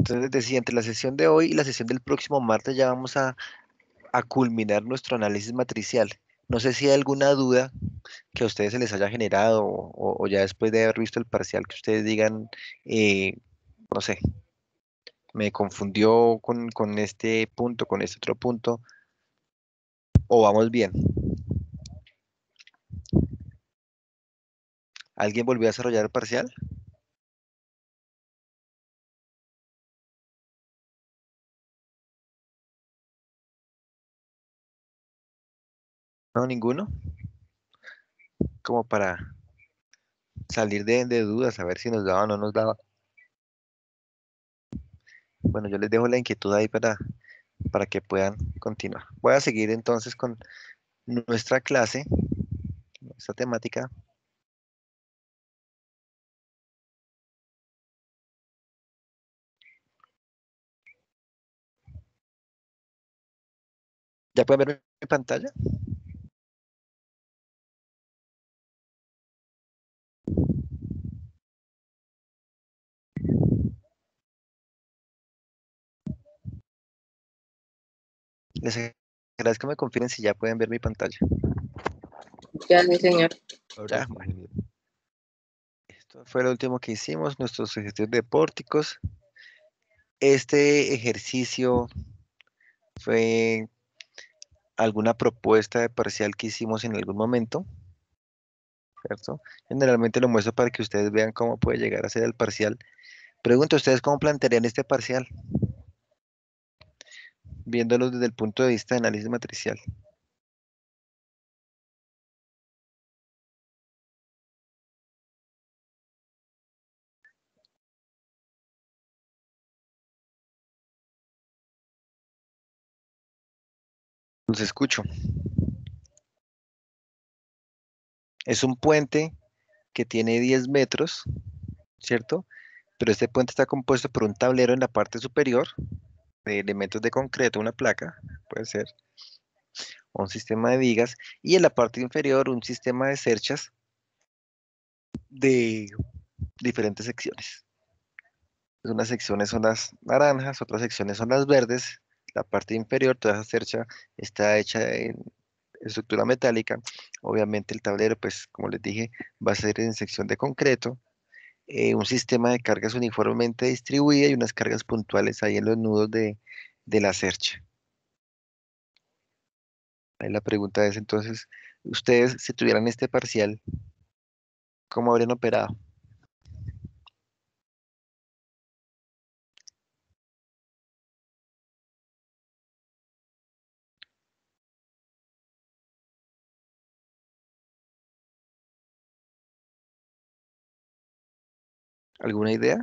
Entonces decía, entre la sesión de hoy y la sesión del próximo martes ya vamos a culminar nuestro análisis matricial. No sé si hay alguna duda que a ustedes se les haya generado o ya después de haber visto el parcial que ustedes digan, no sé, me confundió con este punto, con este otro punto, o vamos bien. ¿Alguien volvió a desarrollar el parcial? No, ninguno. Como para salir de dudas, a ver si nos daba o no nos daba. Bueno, yo les dejo la inquietud ahí para que puedan continuar. Voy a seguir entonces con nuestra clase, esta temática. ¿Ya pueden ver mi pantalla? Les agradezco que me confirmen si ya pueden ver mi pantalla. Ya, mi señor. Ahora Ya, sí, bueno, ingeniero. esto fue lo último que hicimos, nuestros ejercicios de pórticos. Este ejercicio fue alguna propuesta de parcial que hicimos en algún momento, ¿cierto? Generalmente lo muestro para que ustedes vean cómo puede llegar a ser el parcial. Pregunto, ¿ustedes cómo plantearían este parcial? Viéndolo desde el punto de vista de análisis matricial. Los escucho. Es un puente que tiene 10 metros, ¿cierto? Pero este puente está compuesto por un tablero en la parte superior de elementos de concreto, una placa, puede ser, o un sistema de vigas, y en la parte inferior un sistema de cerchas de diferentes secciones. Pues unas secciones son las naranjas, otras secciones son las verdes. La parte inferior, toda esa cercha está hecha en estructura metálica. Obviamente el tablero, pues como les dije, va a ser en sección de concreto. Un sistema de cargas uniformemente distribuida y unas cargas puntuales ahí en los nudos de la cercha. Ahí la pregunta es entonces, ustedes si tuvieran este parcial, ¿cómo habrían operado? ¿Alguna idea?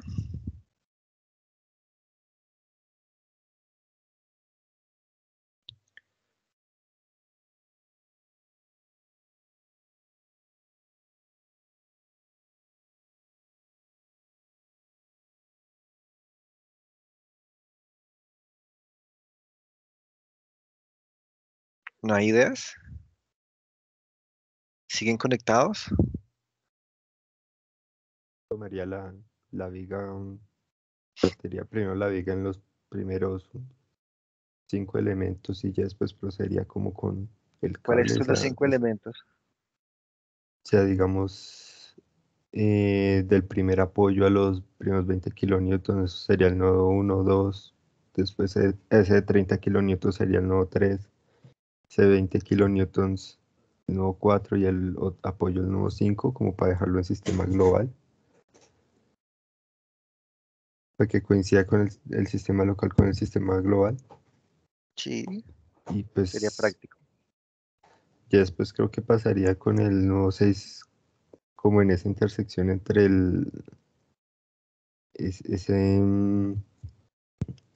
¿No hay ideas? ¿Siguen conectados? Tomaría la viga, partiría primero la viga en los primeros 5 elementos y ya después procedería como con el ¿Cuáles cable, son los 5 elementos? sea, digamos, del primer apoyo a los primeros 20 kilonewtons, eso sería el nodo 1, 2, después ese de 30 kilonewtons sería el nodo 3, ese de 20 kilonewtons el nodo 4 y el apoyo el nodo 5, como para dejarlo en sistema global, para que coincida con el sistema local con el sistema global. Sí, Y sería pues práctico. ya después creo que pasaría con el nodo 6 como en esa intersección entre ese,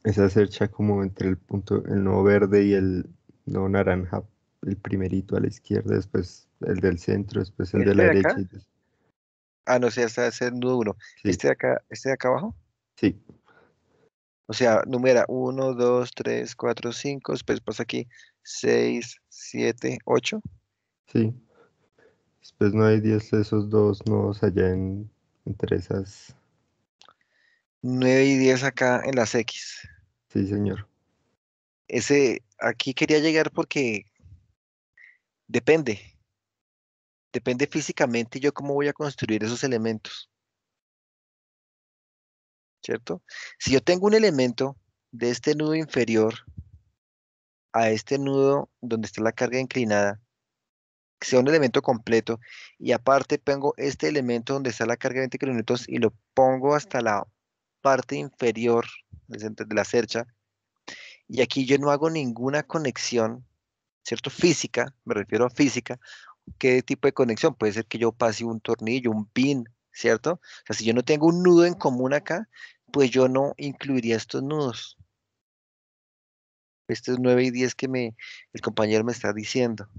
esa cercha como entre el punto, el nodo verde y el nodo naranja, el primerito a la izquierda, después el del centro, después el de Este la de derecha. acá, ah, no sé, hasta ese nudo 1. Sí, Este de acá abajo. sí, O sea, numera 1, 2, 3, 4, 5. Después pasa aquí 6, 7, 8. sí. Después no hay 10 de esos dos nodos allá entre esas. 9 y 10 acá en las X. Sí, señor. Aquí quería llegar porque depende, depende físicamente yo cómo voy a construir esos elementos, ¿cierto? Si yo tengo un elemento de este nudo inferior a este nudo donde está la carga inclinada, que sea un elemento completo, y aparte pongo este elemento donde está la carga de 20 kilonewtons y lo pongo hasta la parte inferior de la cercha, y aquí yo no hago ninguna conexión, ¿cierto? Física, me refiero a física. ¿Qué tipo de conexión? Puede ser que yo pase un tornillo, un pin, ¿cierto? O sea, si yo no tengo un nudo en común acá, pues yo no incluiría estos nudos. Estos 9 y 10 que el compañero me está diciendo,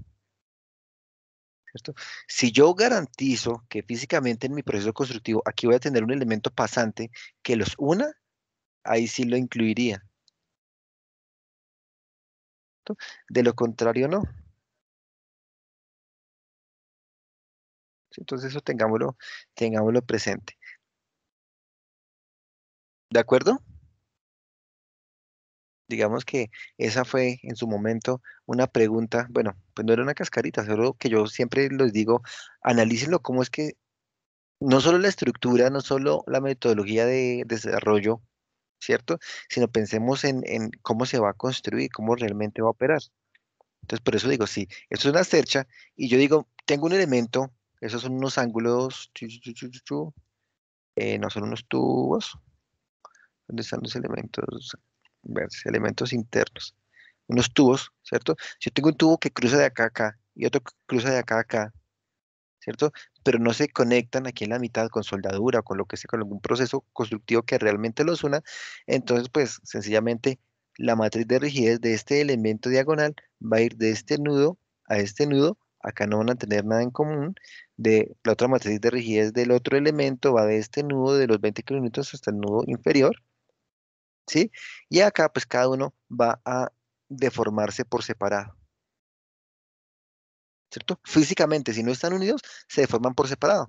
¿cierto? Si yo garantizo que físicamente en mi proceso constructivo aquí voy a tener un elemento pasante que los una, ahí sí lo incluiría. ¿Cierto? De lo contrario, no. ¿Sí? Entonces eso tengámoslo presente. ¿De acuerdo? Digamos que esa fue en su momento una pregunta, bueno, pues no era una cascarita, solo que yo siempre les digo, analícenlo cómo es que no solo la estructura, no solo la metodología de desarrollo, ¿cierto? Sino pensemos en cómo se va a construir, cómo realmente va a operar. Entonces, por eso digo, sí, esto es una cercha y yo digo, tengo un elemento, esos son unos ángulos, no son unos tubos, ¿dónde están los elementos? Verdes, elementos internos. Unos tubos, ¿cierto? Si yo tengo un tubo que cruza de acá a acá y otro que cruza de acá a acá, ¿cierto? Pero no se conectan aquí en la mitad con soldadura o con lo que sea, con algún proceso constructivo que realmente los una, entonces pues sencillamente la matriz de rigidez de este elemento diagonal va a ir de este nudo a este nudo, acá no van a tener nada en común, de la otra matriz de rigidez del otro elemento va de este nudo de los 20 kilómetros hasta el nudo inferior, ¿sí? Y acá pues cada uno va a deformarse por separado. ¿Cierto? Físicamente, si no están unidos, se deforman por separado.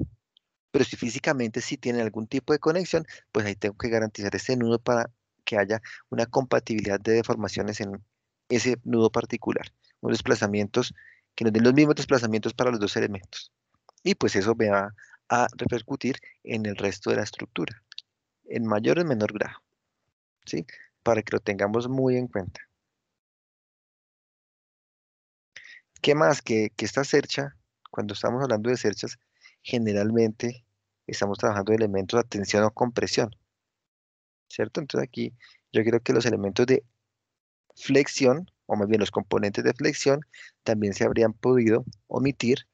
Pero si físicamente sí tienen algún tipo de conexión, pues ahí tengo que garantizar ese nudo para que haya una compatibilidad de deformaciones en ese nudo particular. Unos desplazamientos que nos den los mismos desplazamientos para los dos elementos. Y pues eso me va a repercutir en el resto de la estructura, en mayor o en menor grado, ¿sí? Para que lo tengamos muy en cuenta. ¿Qué más? Que esta cercha, cuando estamos hablando de cerchas, generalmente estamos trabajando de elementos de tensión o compresión, ¿cierto? Entonces aquí yo creo que los elementos de flexión, o más bien los componentes de flexión, también se habrían podido omitir,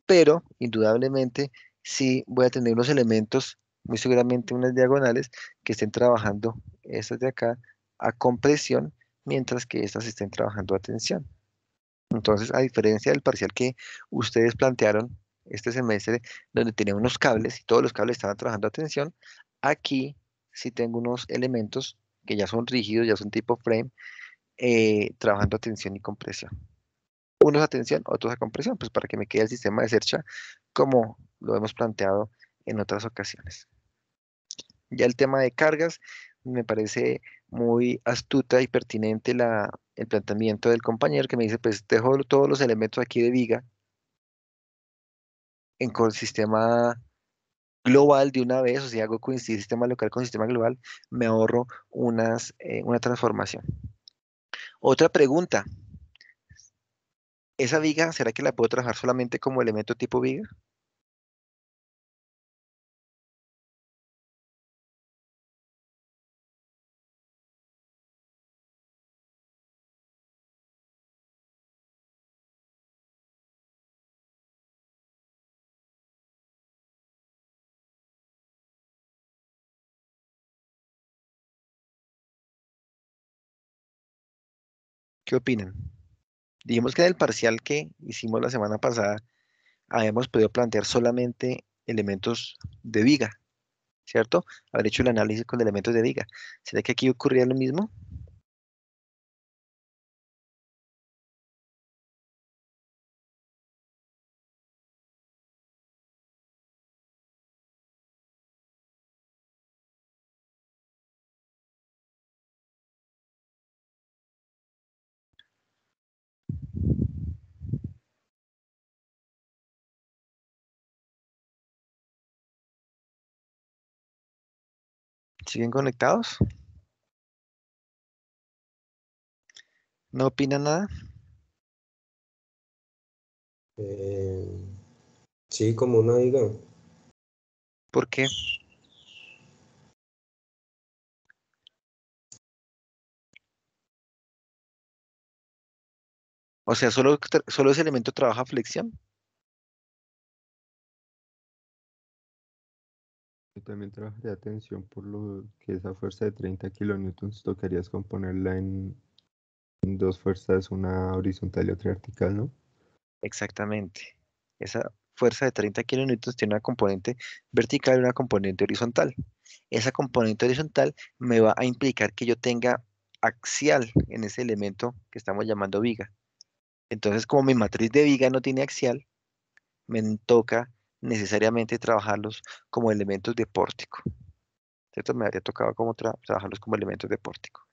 pero indudablemente sí voy a tener unos elementos, muy seguramente unas diagonales, que estén trabajando estas de acá a compresión, mientras que estas estén trabajando a tensión. Entonces, a diferencia del parcial que ustedes plantearon este semestre, donde tenía unos cables y todos los cables estaban trabajando a tensión, aquí sí tengo unos elementos que ya son rígidos, ya son tipo frame, trabajando a tensión y compresión. Unos a tensión, otros a compresión, pues para que me quede el sistema de Sercha como lo hemos planteado en otras ocasiones. Ya el tema de cargas, me parece muy astuta y pertinente el planteamiento del compañero que me dice, pues dejo todos los elementos aquí de viga en sistema global de una vez, o sea, hago coincidir sistema local con sistema global, me ahorro una transformación. Otra pregunta, ¿esa viga será que la puedo trabajar solamente como elemento tipo viga? ¿Qué opinan? Dijimos que en el parcial que hicimos la semana pasada, habíamos podido plantear solamente elementos de viga, ¿cierto? Haber hecho el análisis con elementos de viga. ¿Será que aquí ocurría lo mismo? ¿Siguen conectados? ¿No opinan nada? Eh, sí, como una diga. ¿Por qué? O sea, solo ese elemento trabaja flexión. Yo también trabajaría atención por lo que esa fuerza de 30 kilonewtons tocarías componerla en dos fuerzas, una horizontal y otra vertical, ¿no? Exactamente. Esa fuerza de 30 kilonewtons tiene una componente vertical y una componente horizontal. Esa componente horizontal me va a implicar que yo tenga axial en ese elemento que estamos llamando viga. Entonces, como mi matriz de viga no tiene axial, me toca necesariamente trabajarlos como elementos de pórtico. ¿Cierto? Me habría tocado como trabajarlos como elementos de pórtico.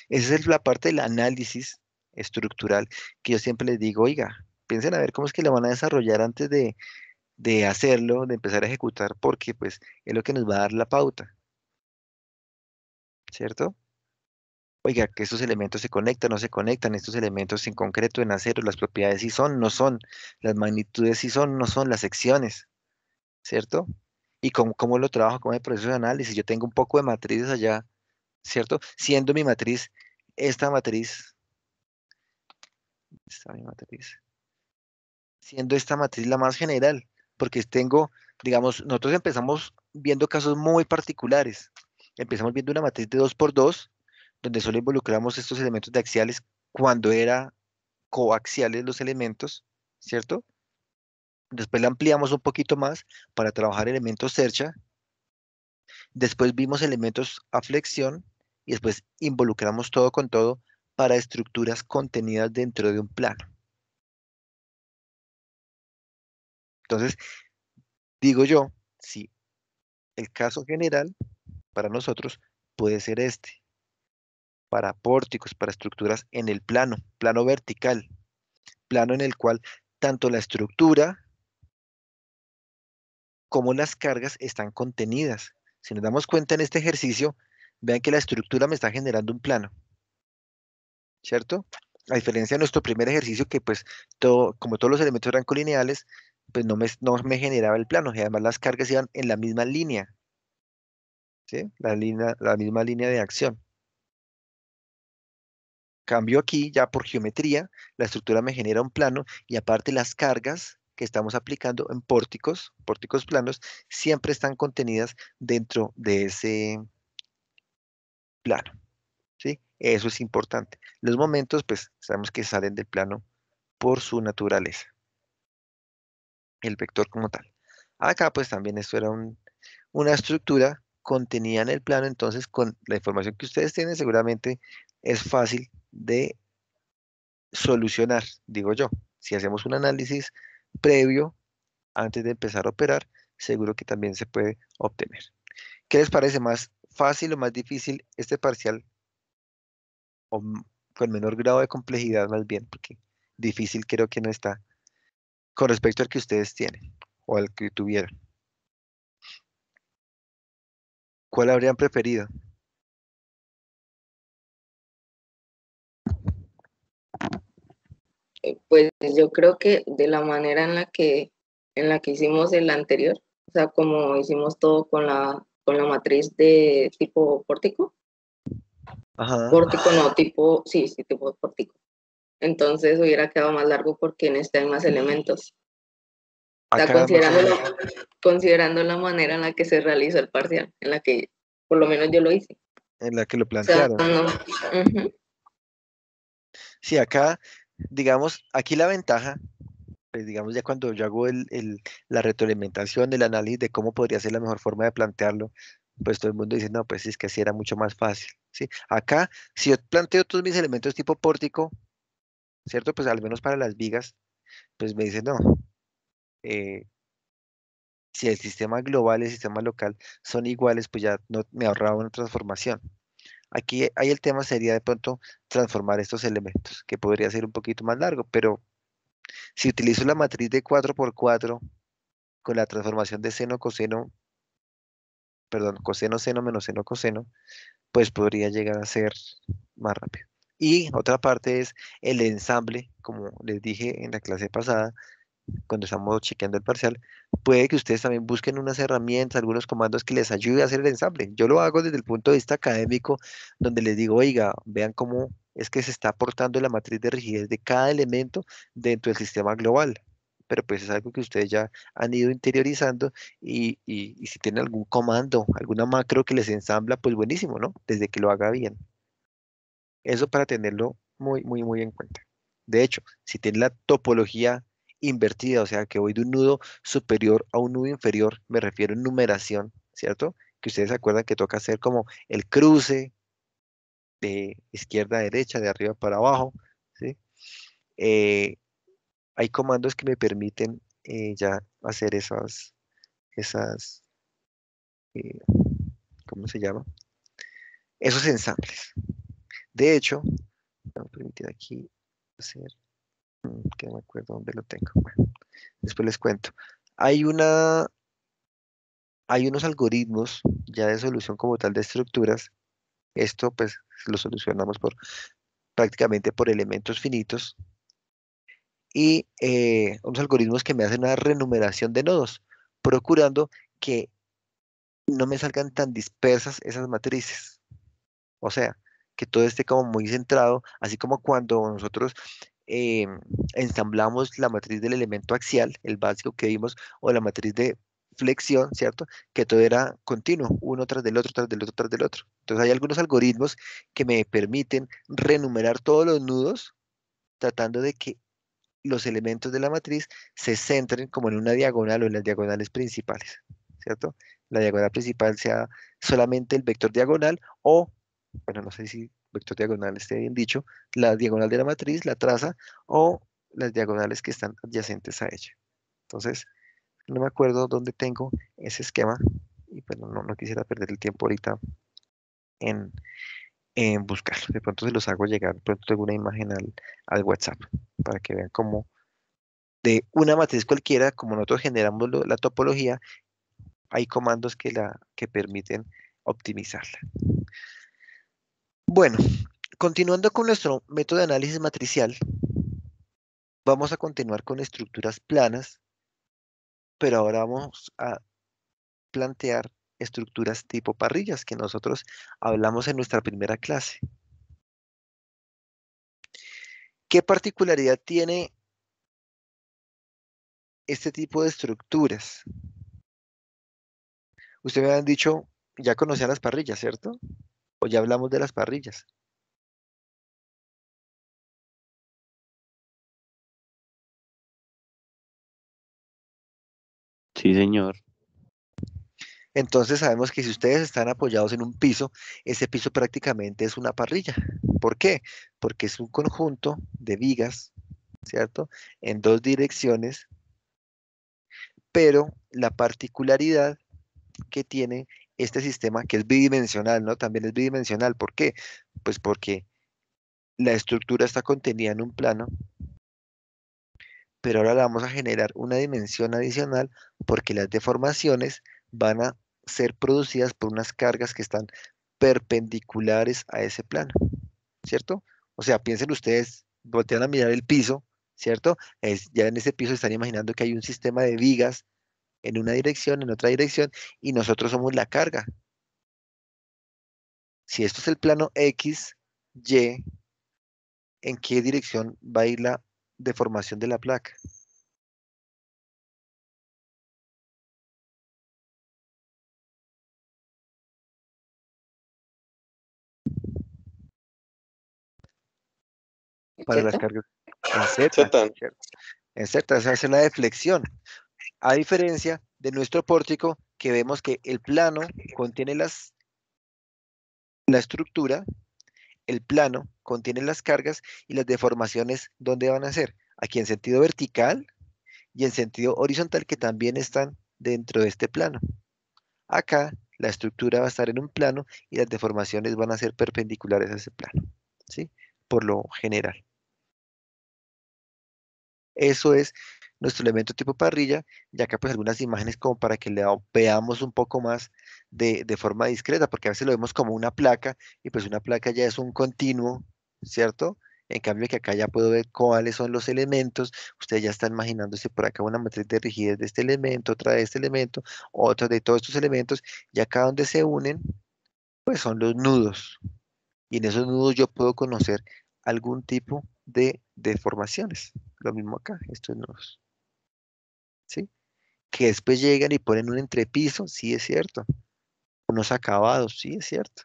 Esa es la parte del análisis estructural que yo siempre les digo, oiga, piensen a ver cómo es que lo van a desarrollar antes de hacerlo, de empezar a ejecutar, porque pues es lo que nos va a dar la pauta, ¿cierto? Oiga, que estos elementos se conectan, no se conectan, estos elementos en concreto en acero, las propiedades sí son, no son, las magnitudes sí son, no son, las secciones, ¿cierto? Y cómo lo trabajo con el proceso de análisis. Yo tengo un poco de matrices allá, ¿cierto? Siendo mi matriz, esta matriz, esta mi matriz, siendo esta matriz la más general, porque tengo, digamos, nosotros empezamos viendo casos muy particulares. Empezamos viendo una matriz de 2 por 2 donde solo involucramos estos elementos de axiales cuando era coaxiales los elementos, ¿cierto? Después la ampliamos un poquito más para trabajar elementos cercha. Después vimos elementos a flexión y después involucramos todo con todo para estructuras contenidas dentro de un plano. Entonces, digo yo, si el caso general para nosotros puede ser este, para pórticos, para estructuras en el plano, plano vertical, plano en el cual tanto la estructura como las cargas están contenidas. Si nos damos cuenta en este ejercicio, vean que la estructura me está generando un plano, ¿cierto? A diferencia de nuestro primer ejercicio, que pues todo, como todos los elementos eran colineales, pues no me generaba el plano, y además las cargas iban en la misma línea, ¿sí? La misma línea de acción. Cambio aquí, ya por geometría, la estructura me genera un plano y aparte las cargas que estamos aplicando en pórticos planos, siempre están contenidas dentro de ese plano, ¿sí? Eso es importante. Los momentos, pues, sabemos que salen del plano por su naturaleza, el vector como tal. Acá, pues, también esto era una estructura contenida en el plano, entonces, con la información que ustedes tienen, seguramente es fácil de solucionar, digo yo. Si hacemos un análisis previo antes de empezar a operar, seguro que también se puede obtener. ¿Qué les parece más fácil o más difícil este parcial o con menor grado de complejidad más bien? Porque difícil creo que no está con respecto al que ustedes tienen o al que tuvieron. ¿Cuál habrían preferido? Pues yo creo que de la manera en la que hicimos el anterior, o sea, como hicimos todo con la matriz de tipo pórtico, Ajá. pórtico no, tipo, sí, sí, tipo pórtico. Entonces hubiera quedado más largo porque en este hay más elementos. O sea, Acá más considerando la manera en la que se realizó el parcial, en la que por lo menos yo lo hice. en la que lo O sea, plantearon. no. Ujú. Sí, acá, digamos, aquí la ventaja, pues digamos ya cuando yo hago la retroalimentación, el análisis de cómo podría ser la mejor forma de plantearlo, pues todo el mundo dice, no, pues sí, es que así era mucho más fácil, ¿sí? Acá, si yo planteo todos mis elementos tipo pórtico, ¿cierto? Pues al menos para las vigas, pues me dicen, no, eh, si el sistema global y el sistema local son iguales, pues ya no me ahorraba una transformación. Aquí ahí el tema sería de pronto transformar estos elementos, que podría ser un poquito más largo, pero si utilizo la matriz de 4 por 4 con la transformación de seno, coseno, perdón, coseno, seno menos seno, coseno, pues podría llegar a ser más rápido. Y otra parte es el ensamble, como les dije en la clase pasada, cuando estamos chequeando el parcial, puede que ustedes también busquen unas herramientas, algunos comandos que les ayude a hacer el ensamble. Yo lo hago desde el punto de vista académico, donde les digo, oiga, vean cómo es que se está aportando la matriz de rigidez de cada elemento dentro del sistema global. Pero pues es algo que ustedes ya han ido interiorizando y si tienen algún comando, alguna macro que les ensambla, pues buenísimo, ¿no? Desde que lo haga bien. Eso para tenerlo muy, muy, muy en cuenta. De hecho, si tiene la topología invertida, o sea, que voy de un nudo superior a un nudo inferior, me refiero en numeración, ¿cierto? Que ustedes se acuerdan que toca hacer como el cruce de izquierda a derecha, de arriba para abajo, ¿sí? Eh, hay comandos que me permiten ya hacer esas, eh, ¿cómo se llama? Esos ensambles. De hecho, vamos a permitir aquí hacer, que no me acuerdo dónde lo tengo. Bueno, después les cuento. Hay una, hay unos algoritmos ya de solución como tal de estructuras. Esto pues lo solucionamos por prácticamente por elementos finitos y unos algoritmos que me hacen una renumeración de nodos, procurando que no me salgan tan dispersas esas matrices. O sea, que todo esté como muy centrado, así como cuando nosotros eh, ensamblamos la matriz del elemento axial, el básico que vimos, o la matriz de flexión, ¿cierto? Que todo era continuo, uno tras del otro, tras del otro, tras del otro. Entonces hay algunos algoritmos que me permiten renumerar todos los nudos, tratando de que los elementos de la matriz se centren como en una diagonal o en las diagonales principales, ¿cierto? La diagonal principal sea solamente el vector diagonal o, bueno, no sé si vector diagonal esté bien dicho, la diagonal de la matriz, la traza o las diagonales que están adyacentes a ella. Entonces, no me acuerdo dónde tengo ese esquema y bueno, no quisiera perder el tiempo ahorita en, en buscarlo. De pronto se los hago llegar, de pronto tengo una imagen al WhatsApp para que vean cómo de una matriz cualquiera, como nosotros generamos la topología, hay comandos que permiten optimizarla. Bueno, continuando con nuestro método de análisis matricial, vamos a continuar con estructuras planas, pero ahora vamos a plantear estructuras tipo parrillas que nosotros hablamos en nuestra primera clase. ¿Qué particularidad tiene este tipo de estructuras? Ustedes me han dicho, ya conocían las parrillas, ¿cierto? O ya hablamos de las parrillas. Sí, señor. Entonces sabemos que si ustedes están apoyados en un piso, ese piso prácticamente es una parrilla. ¿Por qué? Porque es un conjunto de vigas, ¿cierto? En dos direcciones, pero la particularidad que tiene este sistema, que es bidimensional, ¿no? También es bidimensional. ¿Por qué? Pues porque la estructura está contenida en un plano, pero ahora le vamos a generar una dimensión adicional porque las deformaciones van a ser producidas por unas cargas que están perpendiculares a ese plano, ¿cierto? O sea, piensen ustedes, voltean a mirar el piso, ¿cierto? Ya en ese piso están imaginando que hay un sistema de vigas en una dirección, en otra dirección, y nosotros somos la carga. Si esto es el plano X, Y, ¿en qué dirección va a ir la deformación de la placa? Para las Z. cargas en Z, Z. ¿cierto? En Z, esa es la deflexión. A diferencia de nuestro pórtico, que vemos que el plano contiene la estructura, el plano contiene las cargas y las deformaciones, ¿dónde van a ser? Aquí en sentido vertical y en sentido horizontal, que también están dentro de este plano. Acá la estructura va a estar en un plano y las deformaciones van a ser perpendiculares a ese plano, ¿sí? Por lo general. Eso es nuestro elemento tipo parrilla, y acá pues algunas imágenes como para que veamos un poco más de forma discreta, porque a veces lo vemos como una placa, y pues una placa ya es un continuo, ¿cierto? En cambio que acá ya puedo ver cuáles son los elementos, ustedes ya están imaginándose por acá una matriz de rigidez de este elemento, otra de este elemento, otra de todos estos elementos, y acá donde se unen, pues son los nudos, y en esos nudos yo puedo conocer algún tipo de deformaciones. Lo mismo acá, estos nudos, ¿sí? Que después llegan y ponen un entrepiso, sí es cierto. Unos acabados, sí es cierto.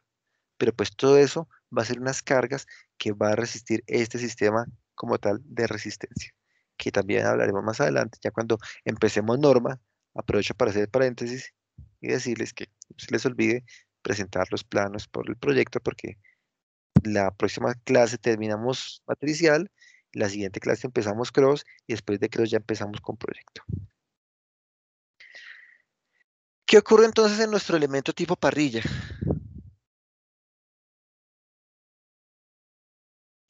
Pero pues todo eso va a ser unas cargas que va a resistir este sistema como tal de resistencia, que también hablaremos más adelante, ya cuando empecemos norma. Aprovecho para hacer paréntesis y decirles que no se les olvide presentar los planos por el proyecto, porque la próxima clase terminamos matricial, la siguiente clase empezamos cross y después de cross ya empezamos con proyecto. ¿Qué ocurre entonces en nuestro elemento tipo parrilla?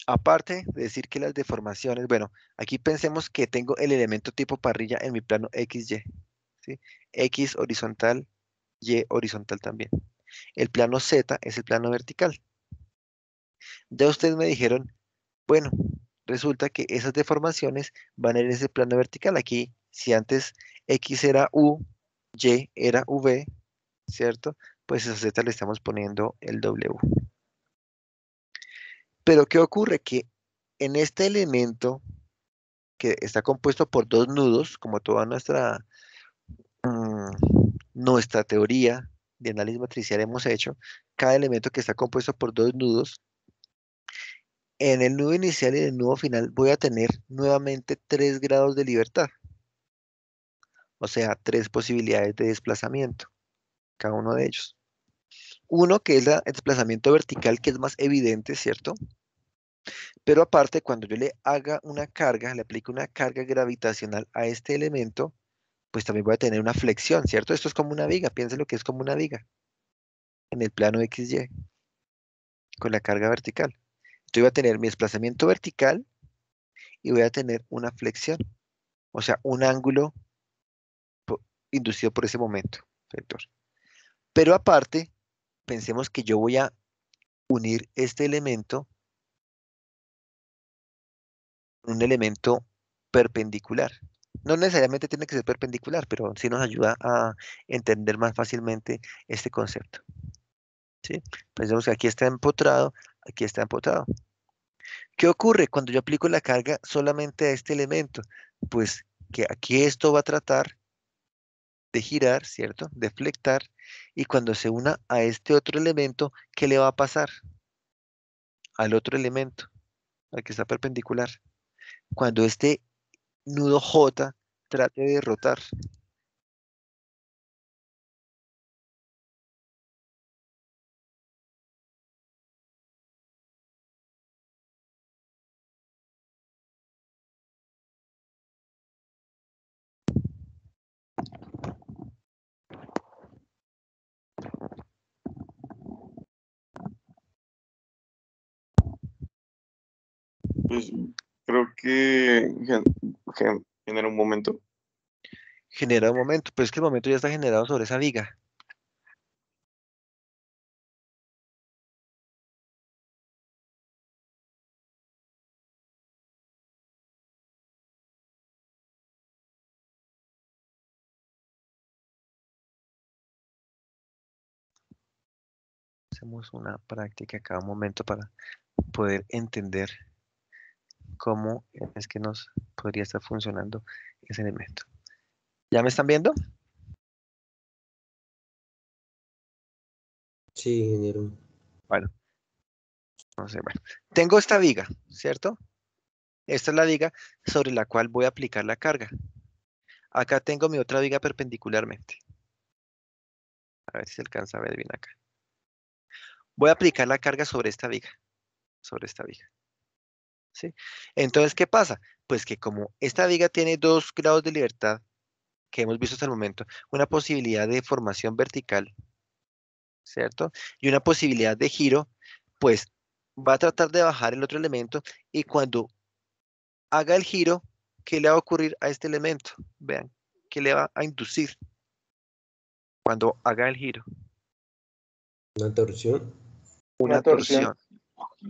Aparte de decir que las deformaciones, bueno, aquí pensemos que tengo el elemento tipo parrilla en mi plano XY, ¿sí? X horizontal, Y horizontal también. El plano Z es el plano vertical. Ya ustedes me dijeron, bueno, resulta que esas deformaciones van en ese plano vertical. Aquí, si antes X era U, Y era V, ¿cierto? Pues a Z le estamos poniendo el W. Pero ¿qué ocurre? Que en este elemento que está compuesto por dos nudos, como toda nuestra teoría de análisis matricial hemos hecho, cada elemento que está compuesto por dos nudos, en el nudo inicial y en el nudo final voy a tener nuevamente 3 grados de libertad, o sea, 3 posibilidades de desplazamiento, cada uno de ellos. Uno que es el desplazamiento vertical, que es más evidente, ¿cierto? Pero aparte, cuando yo le haga una carga, le aplique una carga gravitacional a este elemento, pues también voy a tener una flexión, ¿cierto? Esto es como una viga, piensen lo que es como una viga en el plano XY con la carga vertical. Entonces voy a tener mi desplazamiento vertical y voy a tener una flexión, o sea, un ángulo inducido por ese momento vector. Pero aparte, pensemos que yo voy a unir este elemento con un elemento perpendicular. No necesariamente tiene que ser perpendicular, pero sí nos ayuda a entender más fácilmente este concepto. ¿Sí? Pensemos que aquí está empotrado, aquí está empotrado. ¿Qué ocurre cuando yo aplico la carga solamente a este elemento? Pues que aquí esto va a tratar de girar, ¿cierto? De flectar, y cuando se una a este otro elemento, ¿qué le va a pasar? Al otro elemento, al que está perpendicular. Cuando este nudo J trate de rotar. Pues creo que genera un momento. Genera un momento, pero es que el momento ya está generado sobre esa viga. Hacemos una práctica cada momento para poder entender cómo es que nos podría estar funcionando ese elemento. ¿Ya me están viendo? Sí, ingeniero. Bueno, no sé, bueno. Tengo esta viga, ¿cierto? Esta es la viga sobre la cual voy a aplicar la carga. Acá tengo mi otra viga perpendicularmente. A ver si se alcanza a ver bien acá. Voy a aplicar la carga sobre esta viga. Sobre esta viga. ¿Sí? Entonces, ¿qué pasa? Pues que como esta viga tiene 2 grados de libertad que hemos visto hasta el momento, una posibilidad de formación vertical, ¿cierto? Y una posibilidad de giro, pues va a tratar de bajar el otro elemento y cuando haga el giro, ¿qué le va a ocurrir a este elemento? Vean, ¿qué le va a inducir cuando haga el giro? Una torsión. Una torsión,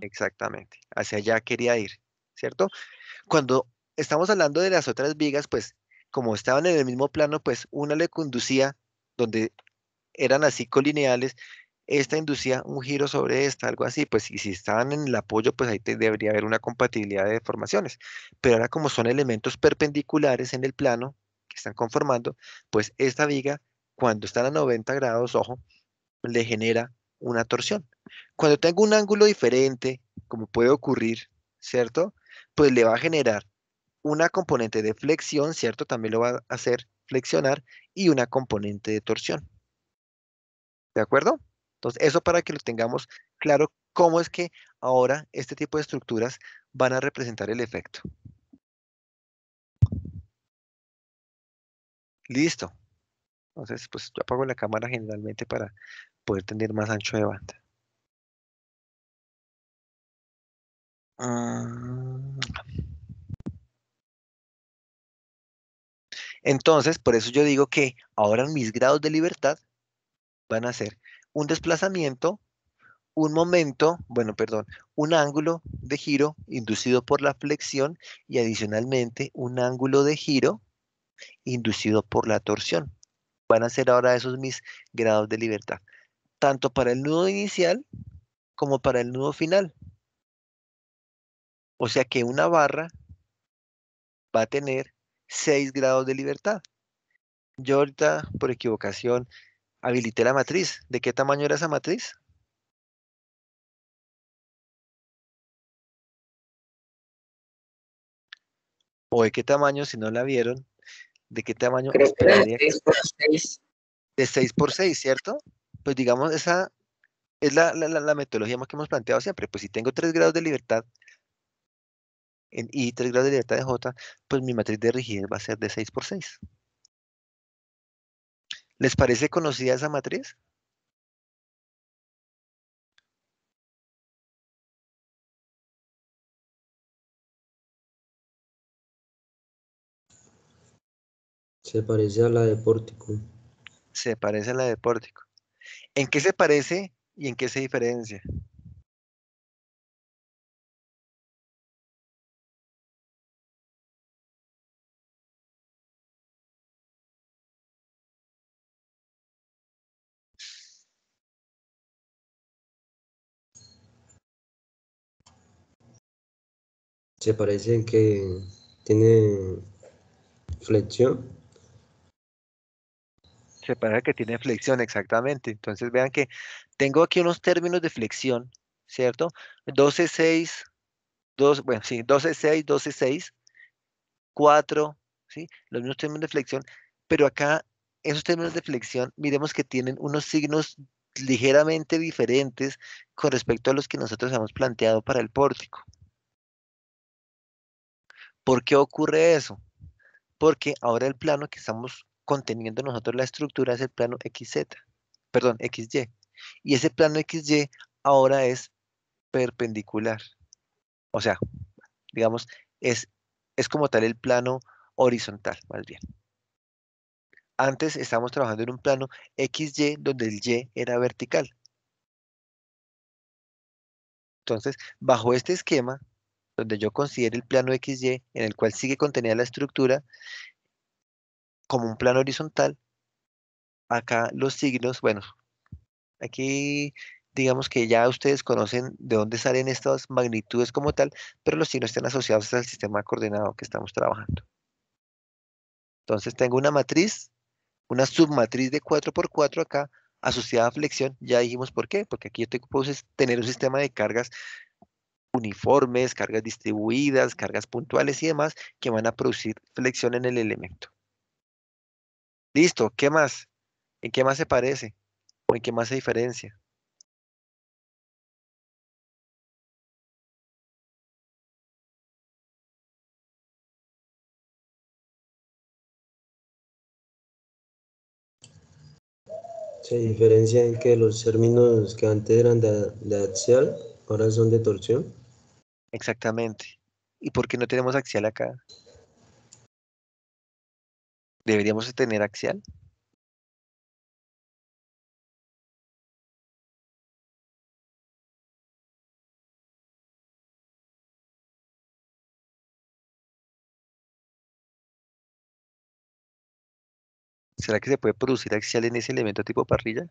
exactamente. Hacia allá quería ir, ¿cierto? Cuando estamos hablando de las otras vigas, pues como estaban en el mismo plano, pues una le conducía donde eran así colineales, esta inducía un giro sobre esta, algo así, pues y si estaban en el apoyo, pues ahí debería haber una compatibilidad de deformaciones. Pero ahora como son elementos perpendiculares en el plano que están conformando, pues esta viga, cuando están a 90 grados, ojo, le genera una torsión. Cuando tengo un ángulo diferente, como puede ocurrir, ¿cierto? Pues le va a generar una componente de flexión, ¿cierto? También lo va a hacer flexionar y una componente de torsión. ¿De acuerdo? Entonces, eso para que lo tengamos claro cómo es que ahora este tipo de estructuras van a representar el efecto. Listo. Entonces, pues yo apago la cámara generalmente para poder tener más ancho de banda. Mm, Entonces, por eso yo digo que ahora mis grados de libertad van a ser un desplazamiento, un momento, bueno, perdón, un ángulo de giro inducido por la flexión y adicionalmente un ángulo de giro inducido por la torsión. Van a ser ahora esos mis grados de libertad, tanto para el nudo inicial como para el nudo final. O sea que una barra va a tener 6 grados de libertad. Yo ahorita, por equivocación, habilité la matriz. ¿De qué tamaño era esa matriz? ¿O de qué tamaño, si no la vieron, de qué tamaño Creo que era de esperaría? 6 por 6. De 6 por 6, ¿cierto? Pues digamos, esa es la metodología que hemos planteado siempre. Pues si tengo 3 grados de libertad en I, 3 grados de libertad de J, pues mi matriz de rigidez va a ser de 6 por 6. ¿Les parece conocida esa matriz? Se parece a la de Pórtico. Se parece a la de Pórtico. ¿En qué se parece y en qué se diferencia? Se parece en que tiene flexión. Se parece que tiene flexión, exactamente. Entonces vean que tengo aquí unos términos de flexión, ¿cierto? 12,6, 2, bueno, sí, 12,6, 12,6, 4, ¿sí? Los mismos términos de flexión, pero acá esos términos de flexión, miremos que tienen unos signos ligeramente diferentes con respecto a los que nosotros hemos planteado para el pórtico. ¿Por qué ocurre eso? Porque ahora el plano que estamos conteniendo nosotros la estructura es el plano XZ, perdón, XY. Y ese plano XY ahora es perpendicular. O sea, digamos, es, es como tal el plano horizontal, más bien. Antes estábamos trabajando en un plano XY donde el Y era vertical. Entonces, bajo este esquema, donde yo considero el plano XY, en el cual sigue contenida la estructura, como un plano horizontal, acá los signos, bueno, aquí digamos que ya ustedes conocen de dónde salen estas magnitudes como tal, pero los signos están asociados al sistema coordenado que estamos trabajando. Entonces tengo una matriz, una submatriz de 4 por 4 acá, asociada a flexión. Ya dijimos por qué, porque aquí yo puedo tener un sistema de cargas uniformes, cargas distribuidas, cargas puntuales y demás que van a producir flexión en el elemento. Listo, ¿qué más? ¿En qué más se parece? ¿O en qué más se diferencia? Se diferencia en que los términos que antes eran de axial, ahora son de torsión. Exactamente. ¿Y por qué no tenemos axial acá? ¿Deberíamos de tener axial? ¿Será que se puede producir axial en ese elemento tipo parrilla?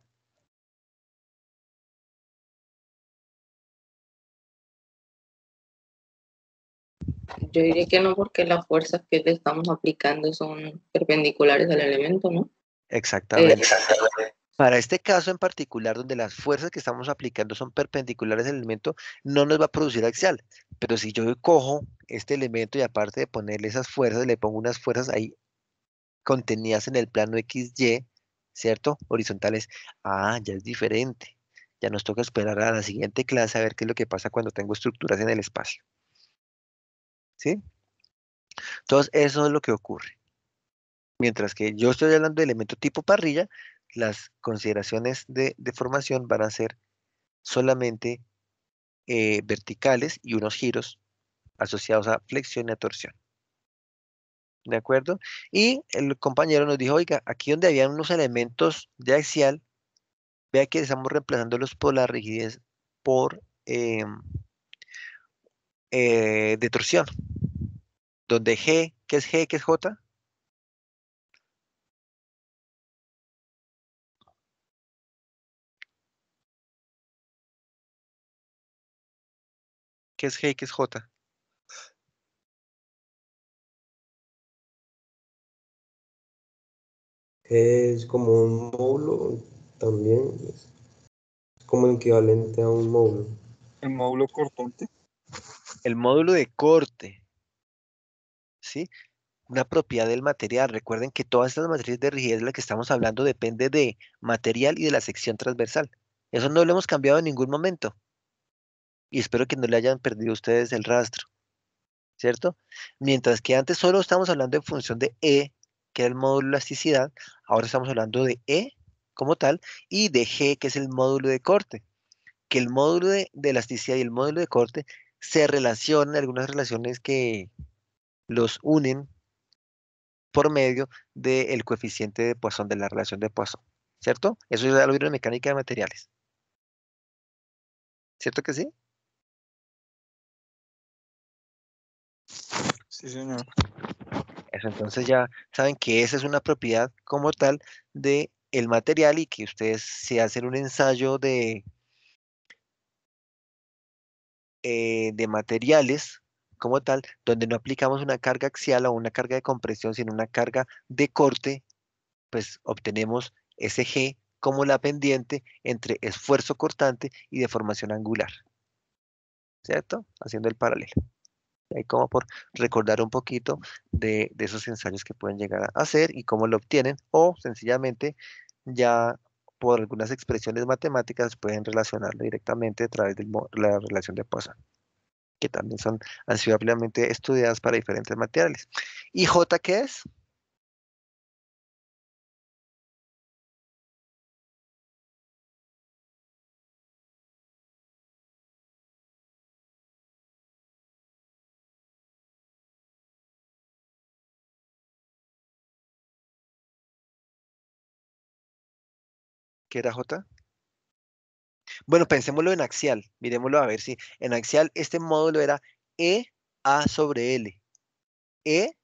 Yo diría que no, porque las fuerzas que le estamos aplicando son perpendiculares al elemento, ¿no? Exactamente. Exactamente. Para este caso en particular, donde las fuerzas que estamos aplicando son perpendiculares al elemento, no nos va a producir axial. Pero si yo cojo este elemento y aparte de ponerle esas fuerzas, le pongo unas fuerzas ahí contenidas en el plano XY, ¿cierto? Horizontales. Ah, ya es diferente. Ya nos toca esperar a la siguiente clase a ver qué es lo que pasa cuando tengo estructuras en el espacio. ¿Sí? Entonces, eso es lo que ocurre. Mientras que yo estoy hablando de elemento tipo parrilla, las consideraciones de formación van a ser solamente verticales y unos giros asociados a flexión y a torsión. ¿De acuerdo? Y el compañero nos dijo, oiga, aquí donde habían unos elementos de axial, vea que estamos reemplazándolos por la rigidez por de torsión, donde G, ¿qué es G, qué es J? ¿Qué es G, qué es J? Es como un módulo también, es como equivalente a un módulo. El módulo cortante. El módulo de corte, ¿sí? Una propiedad del material. Recuerden que todas estas matrices de rigidez de las que estamos hablando depende de material y de la sección transversal. Eso no lo hemos cambiado en ningún momento. Y espero que no le hayan perdido ustedes el rastro, ¿cierto? Mientras que antes solo estamos hablando en función de E, que era el módulo de elasticidad, ahora estamos hablando de E como tal y de G, que es el módulo de corte. Que el módulo de elasticidad y el módulo de corte se relacionan, algunas relaciones que los unen por medio del coeficiente de Poisson, de la relación de Poisson, ¿cierto? Eso ya lo vieron en mecánica de materiales, ¿cierto que sí? Sí, señor. Eso, entonces ya saben que esa es una propiedad como tal de el material y que ustedes si hacen un ensayo de materiales como tal, donde no aplicamos una carga axial o una carga de compresión, sino una carga de corte, pues obtenemos ese G como la pendiente entre esfuerzo cortante y deformación angular, ¿cierto? Haciendo el paralelo. Ahí como por recordar un poquito de esos ensayos que pueden llegar a hacer y cómo lo obtienen, o sencillamente ya por algunas expresiones matemáticas pueden relacionarlo directamente a través de la relación de Poisson, que también han sido ampliamente estudiadas para diferentes materiales. ¿Y J qué es? ¿Qué era J? Bueno, pensémoslo en axial, miremoslo a ver si en axial este módulo era E A sobre L. E,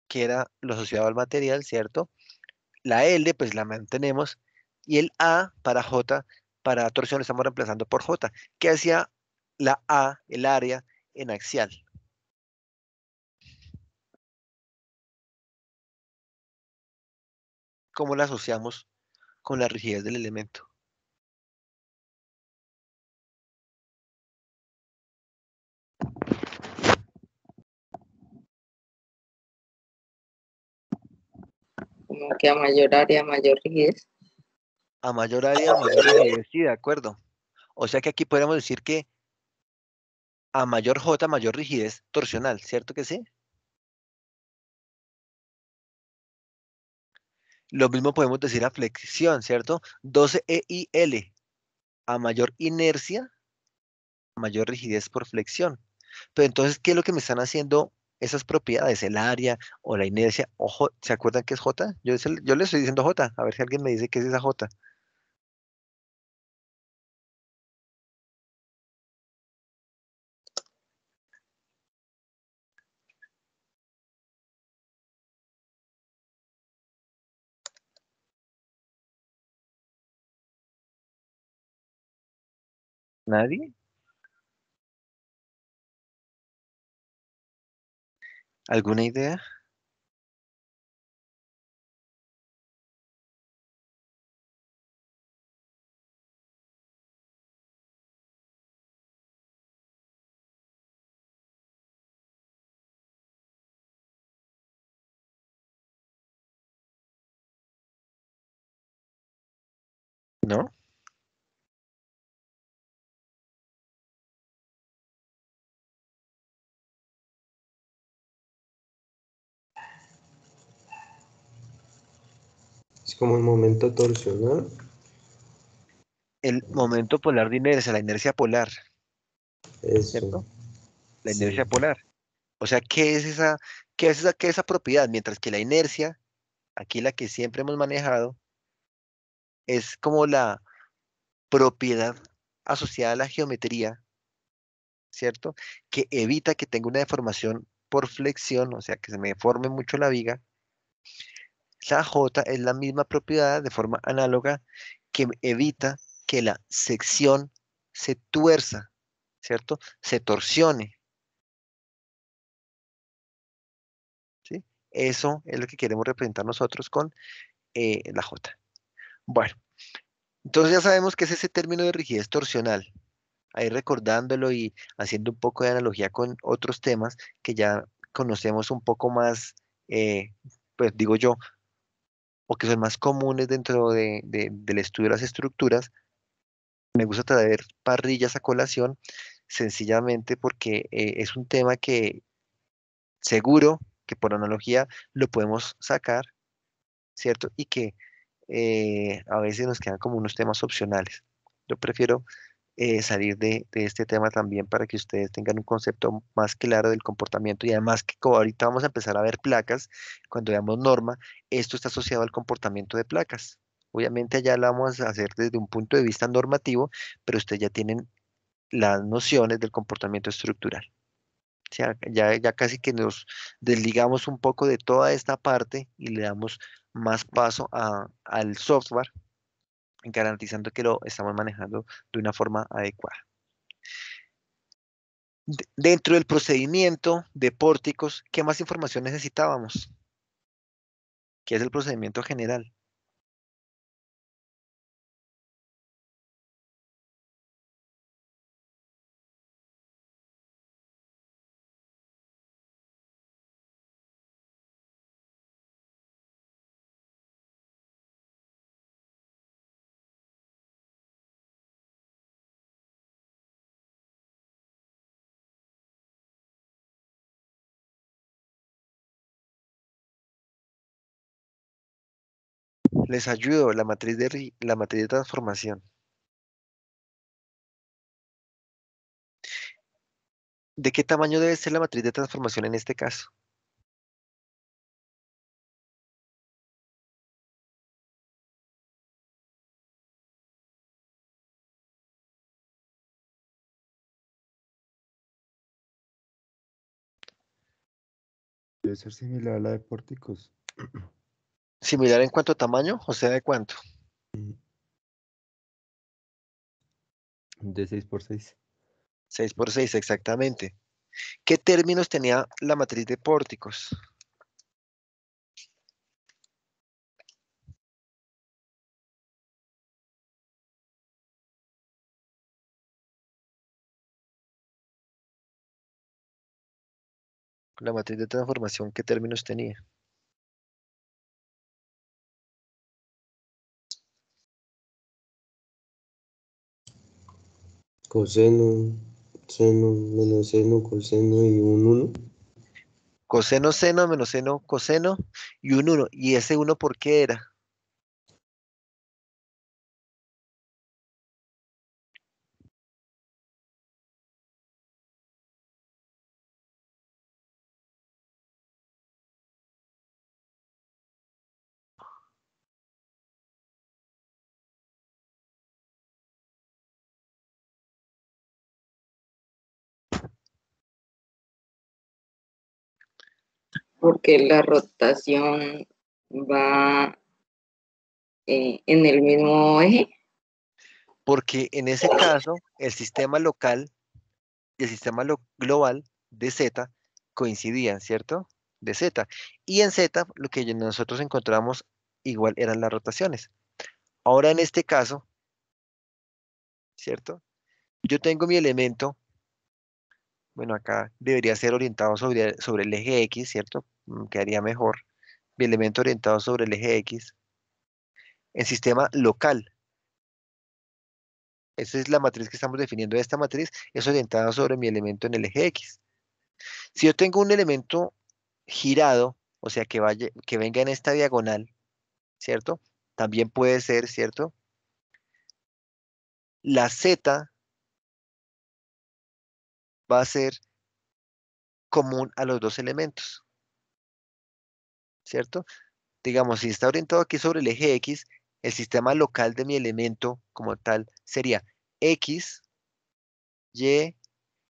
que era lo asociado al material, ¿cierto? La L, pues la mantenemos, y el A para J, para torsión lo estamos reemplazando por J. ¿Qué hacía la A, el área, en axial? ¿Cómo la asociamos con la rigidez del elemento? Como que a mayor área, mayor rigidez. A mayor área, mayor rigidez, sí, de acuerdo. O sea que aquí podríamos decir que a mayor J, mayor rigidez torsional, ¿cierto que sí? Lo mismo podemos decir a flexión, ¿cierto? 12 EIL. A mayor inercia, mayor rigidez por flexión. Pero entonces, ¿qué es lo que me están haciendo esas propiedades, el área o la inercia, ojo, ¿se acuerdan qué es J? Yo le estoy diciendo J, a ver si alguien me dice qué es esa J. ¿Nadie? ¿Alguna idea? ¿No? Es como el momento torsional. El momento polar de inercia, la inercia polar, Eso, ¿cierto? La sí. inercia polar. O sea, qué es esa propiedad? Mientras que la inercia, aquí la que siempre hemos manejado, es como la propiedad asociada a la geometría, ¿cierto? Que evita que tenga una deformación por flexión, o sea, que se me deforme mucho la viga. La J es la misma propiedad de forma análoga que evita que la sección se tuerza, ¿cierto? Se torsione, ¿sí? Eso es lo que queremos representar nosotros con la J. Bueno, entonces ya sabemos que es ese término de rigidez torsional. Ahí recordándolo y haciendo un poco de analogía con otros temas que ya conocemos un poco más, pues digo yo, o que son más comunes dentro del estudio de las estructuras. Me gusta traer parrillas a colación sencillamente porque es un tema que seguro que por analogía lo podemos sacar, ¿cierto? Y que a veces nos quedan como unos temas opcionales. Yo prefiero salir de este tema también para que ustedes tengan un concepto más claro del comportamiento y además que como ahorita vamos a empezar a ver placas, cuando veamos norma, esto está asociado al comportamiento de placas. Obviamente allá lo vamos a hacer desde un punto de vista normativo, pero ustedes ya tienen las nociones del comportamiento estructural. O sea, ya casi que nos desligamos un poco de toda esta parte y le damos más paso al software, garantizando que lo estamos manejando de una forma adecuada. Dentro del procedimiento de pórticos, ¿qué más información necesitábamos? ¿Qué es el procedimiento general? Les ayudo, la matriz de transformación. ¿De qué tamaño debe ser la matriz de transformación en este caso? Debe ser similar a la de pórticos. ¿Similar en cuanto a tamaño? O sea, ¿de cuánto? De 6 por 6. 6 por 6, exactamente. ¿Qué términos tenía la matriz de pórticos? La matriz de transformación, ¿qué términos tenía? Coseno, seno, menos seno, coseno y un uno. Coseno, seno, menos seno, coseno y un uno. ¿Y ese uno por qué era? porque la rotación va en el mismo eje. Porque en ese caso, el sistema local y el sistema global de Z coincidían, ¿cierto? De Z. Y en Z, lo que nosotros encontramos igual eran las rotaciones. Ahora en este caso, ¿cierto? Yo tengo mi elemento, bueno, acá debería ser orientado sobre el eje X, ¿cierto? Quedaría mejor. Mi elemento orientado sobre el eje X. En sistema local. Esa es la matriz que estamos definiendo. Esta matriz es orientada sobre mi elemento en el eje X. Si yo tengo un elemento girado, o sea, que venga en esta diagonal, ¿cierto? También puede ser, ¿cierto? La Z va a ser común a los dos elementos, ¿cierto? Digamos, si está orientado aquí sobre el eje X, el sistema local de mi elemento como tal sería X, Y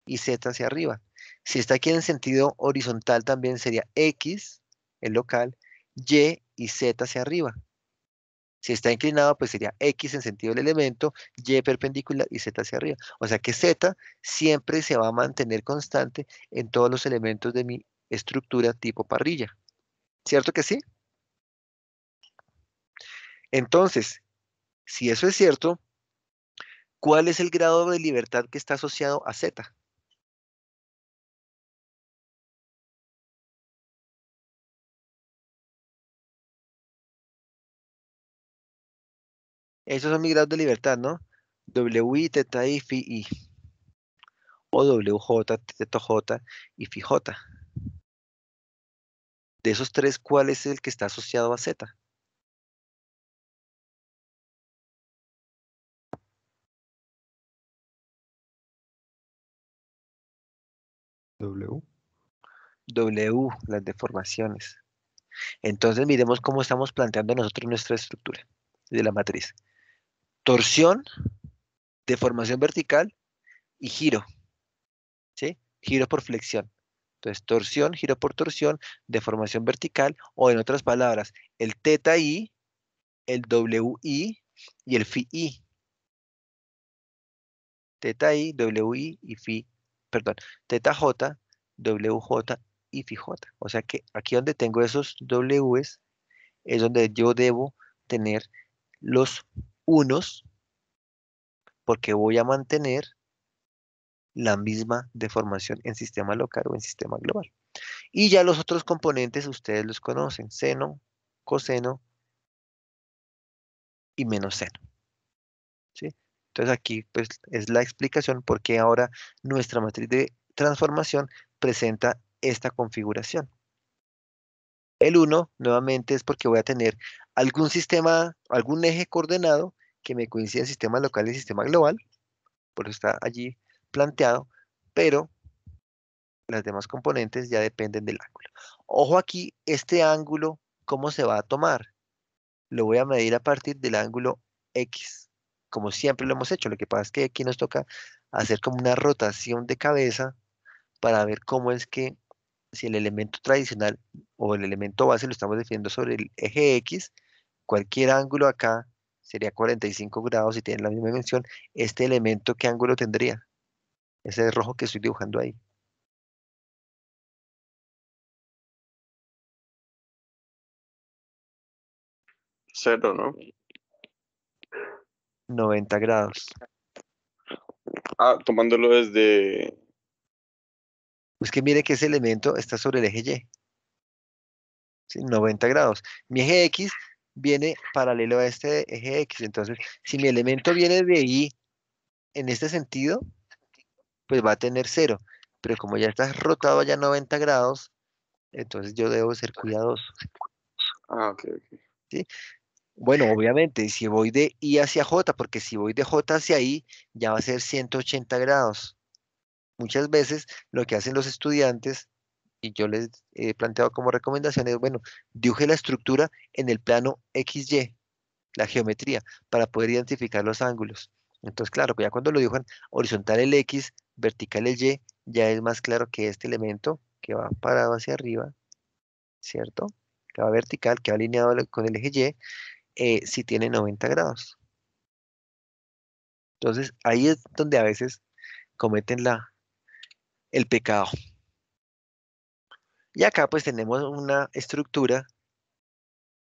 y Z hacia arriba. Si está aquí en sentido horizontal, también sería X, el local, y Z hacia arriba. Si está inclinado, pues sería X en sentido del elemento, Y perpendicular y Z hacia arriba. O sea que Z siempre se va a mantener constante en todos los elementos de mi estructura tipo parrilla. ¿Cierto que sí? Entonces, si eso es cierto, ¿cuál es el grado de libertad que está asociado a Z? Esos son mis grados de libertad, ¿no? WI, teta I, phi I. O WJ, teta J y phi J. De esos tres, ¿cuál es el que está asociado a Z? W. W, las deformaciones. Entonces miremos cómo estamos planteando nosotros nuestra estructura de la matriz. Torsión, deformación vertical y giro, ¿sí? Giro por flexión. Entonces, torsión, giro por torsión, deformación vertical, o en otras palabras, el teta I, el WI y el phi I. Teta I, WI y phi, perdón, teta J, WJ y phi J. O sea que aquí donde tengo esos Ws es donde yo debo tener los unos porque voy a mantener la misma deformación en sistema local o en sistema global. Y ya los otros componentes ustedes los conocen, seno, coseno y menos seno, ¿sí? Entonces aquí pues es la explicación por qué ahora nuestra matriz de transformación presenta esta configuración. El uno nuevamente es porque voy a tener algún sistema, algún eje coordenado que me coincida en sistema local y sistema global, por eso está allí planteado, pero las demás componentes ya dependen del ángulo. Ojo aquí, este ángulo, ¿cómo se va a tomar? Lo voy a medir a partir del ángulo X, como siempre lo hemos hecho. Lo que pasa es que aquí nos toca hacer como una rotación de cabeza para ver cómo es que si el elemento tradicional o el elemento base lo estamos definiendo sobre el eje X, cualquier ángulo acá sería 45 grados si tiene la misma dimensión. Este elemento, ¿qué ángulo tendría? Ese rojo que estoy dibujando ahí. 0, ¿no? 90 grados. Ah, tomándolo desde... Pues que mire que ese elemento está sobre el eje Y, ¿sí? 90 grados. Mi eje X viene paralelo a este eje X. Entonces, si mi elemento viene de Y en este sentido, pues va a tener 0. Pero como ya está rotado ya 90 grados, entonces yo debo ser cuidadoso, Ah, ok, ok. ¿sí? Bueno, obviamente, si voy de I hacia J, porque si voy de J hacia I, ya va a ser 180 grados. Muchas veces lo que hacen los estudiantes, y yo les he planteado como recomendación, es, bueno, dibuje la estructura en el plano XY, la geometría, para poder identificar los ángulos. Entonces, claro, ya cuando lo dibujan horizontal el X, vertical el Y, ya es más claro que este elemento que va parado hacia arriba ¿cierto? Que va vertical, que va alineado con el eje Y, si tiene 90 grados. Entonces, ahí es donde a veces cometen el pecado. Y acá pues tenemos una estructura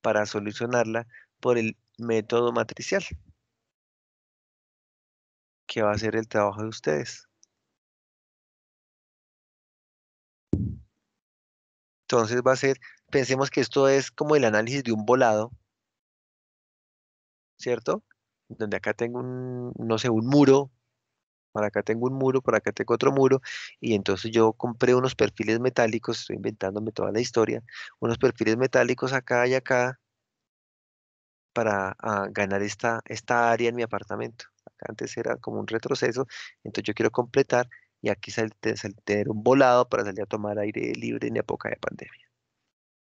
para solucionarla por el método matricial, que va a ser el trabajo de ustedes. Entonces va a ser, pensemos que esto es como el análisis de un volado, ¿cierto? Donde acá tengo no sé, un muro, por acá tengo un muro, por acá tengo otro muro, y entonces yo compré unos perfiles metálicos, estoy inventándome toda la historia, unos perfiles metálicos acá y acá para ganar esta área en mi apartamento. Acá antes era como un retroceso, entonces yo quiero completar y aquí tener un volado para salir a tomar aire libre en época de pandemia.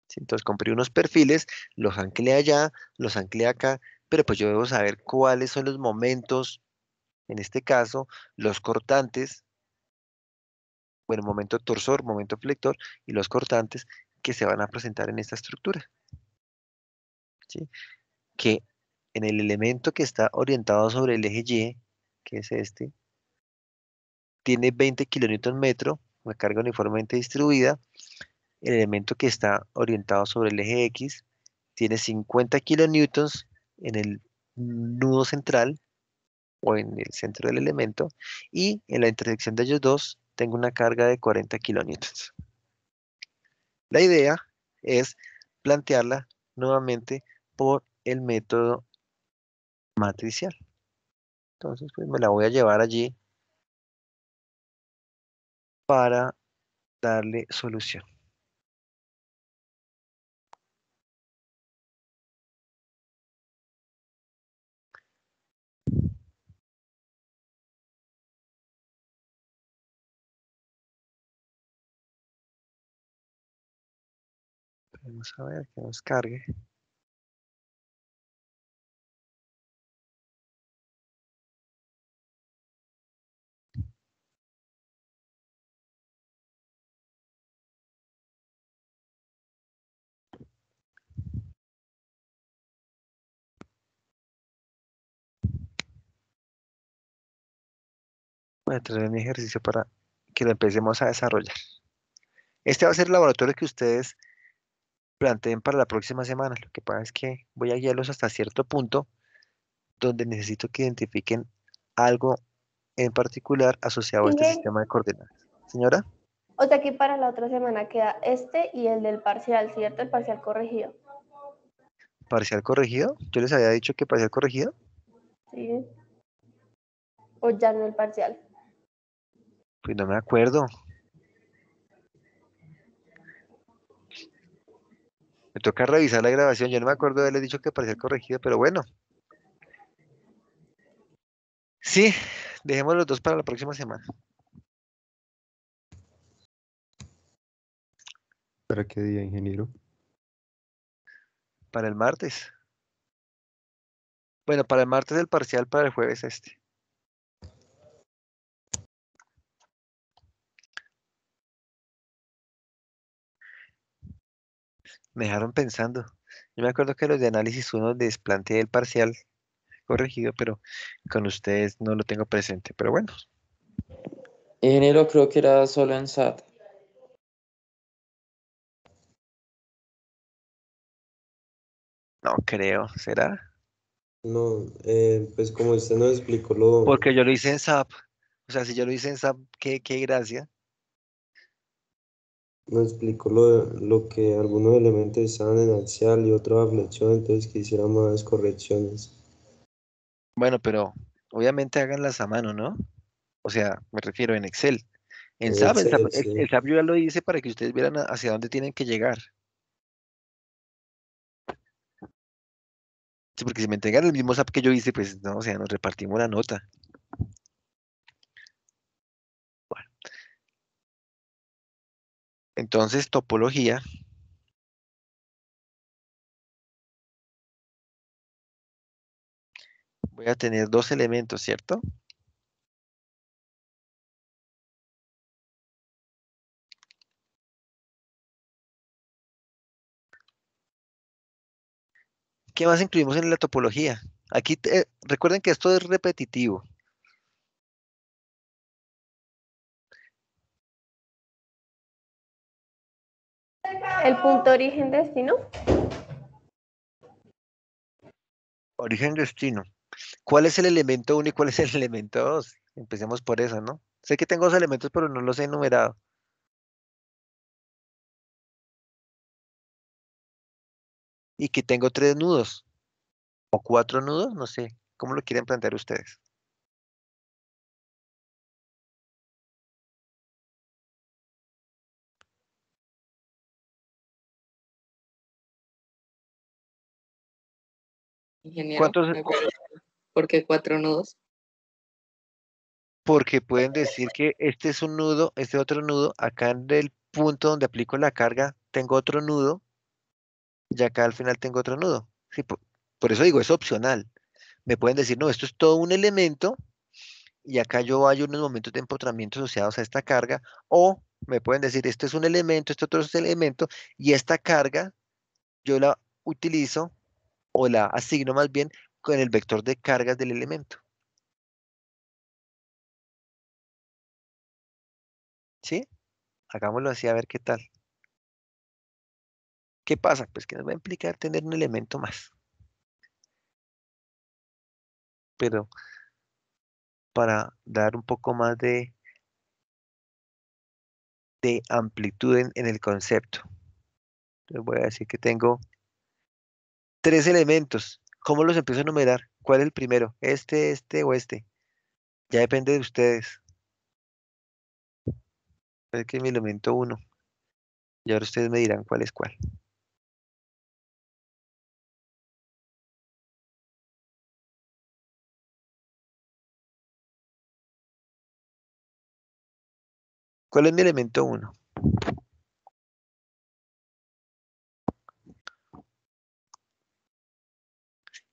¿Sí? Entonces compré unos perfiles, los anclé allá, los anclé acá, pero pues yo debo saber cuáles son los momentos, en este caso, los cortantes, bueno, momento torsor, momento flector y los cortantes que se van a presentar en esta estructura. ¿Sí? Que en el elemento que está orientado sobre el eje Y, que es este, tiene 20 kilonewton metro, una carga uniformemente distribuida. El elemento que está orientado sobre el eje X tiene 50 kilonewtons en el nudo central o en el centro del elemento, y en la intersección de ellos dos tengo una carga de 40 kilonewtons. La idea es plantearla nuevamente por el método matricial. Entonces, pues me la voy a llevar allí para darle solución. Vamos a ver que nos cargue. Voy a traer mi ejercicio para que lo empecemos a desarrollar. Este va a ser el laboratorio que ustedes planteen para la próxima semana. Lo que pasa es que voy a guiarlos hasta cierto punto donde necesito que identifiquen algo en particular asociado a este Miguel, sistema de coordenadas. Señora, o sea que para la otra semana queda este y el del parcial, ¿cierto? El parcial corregido. parcial corregido. Yo les había dicho que parcial corregido. ¿Sí? O ya no el parcial. Pues no me acuerdo. Me toca revisar la grabación. Yo no me acuerdo de haberles dicho que parcial corregido, pero bueno. Sí, dejemos los dos para la próxima semana. ¿Para qué día, ingeniero? Para el martes. Bueno, para el martes el parcial, para el jueves este. Me dejaron pensando. Yo me acuerdo que los de análisis 1 les planteé el parcial corregido, pero con ustedes no lo tengo presente. Pero bueno, Ingeniero, creo que era solo en SAT. no creo, ¿será? No, pues como usted nos explicó lo, Porque yo lo hice en SAP. O sea, si yo lo hice en SAP, qué gracia. nos explicó lo que algunos elementos estaban en axial y otros a flexión, entonces que hiciera más correcciones. Bueno, pero obviamente háganlas a mano, ¿no? O sea, me refiero en Excel. En En SAP, Excel, el sí. SAP yo ya lo hice para que ustedes vieran hacia dónde tienen que llegar. Sí, porque si me entregan el mismo SAP que yo hice, pues no, o sea, nos repartimos la nota. Bueno, entonces, topología. Voy a tener dos elementos, ¿cierto? ¿Qué más incluimos en la topología? Aquí recuerden que esto es repetitivo. El punto origen destino. Origen, destino. ¿Cuál es el elemento uno y cuál es el elemento 2? Empecemos por eso, ¿no? Sé que tengo dos elementos, pero no los he enumerado. Y que tengo tres nudos o cuatro nudos, no sé. ¿Cómo lo quieren plantear ustedes? Ingeniero, ¿Cuántos? ¿por qué 4 nudos? Porque pueden decir que este es un nudo, este otro nudo, acá en el punto donde aplico la carga tengo otro nudo y acá al final tengo otro nudo. Sí, por eso digo, es opcional. Me pueden decir, no, esto es todo un elemento y acá yo hay unos momentos de empotramiento asociados a esta carga, o me pueden decir, este es un elemento, este otro es un elemento, y esta carga yo la utilizo o la asigno más bien con el vector de cargas del elemento. ¿Sí? Hagámoslo así a ver qué tal. ¿Qué pasa? Pues que nos va a implicar tener un elemento más, pero para dar un poco más de amplitud en el concepto. Les voy a decir que tengo tres elementos. ¿Cómo los empiezo a numerar? ¿Cuál es el primero? Este o este. Ya depende de ustedes. Es que es mi elemento uno. Y ahora ustedes me dirán cuál es cuál. ¿Cuál es mi elemento uno?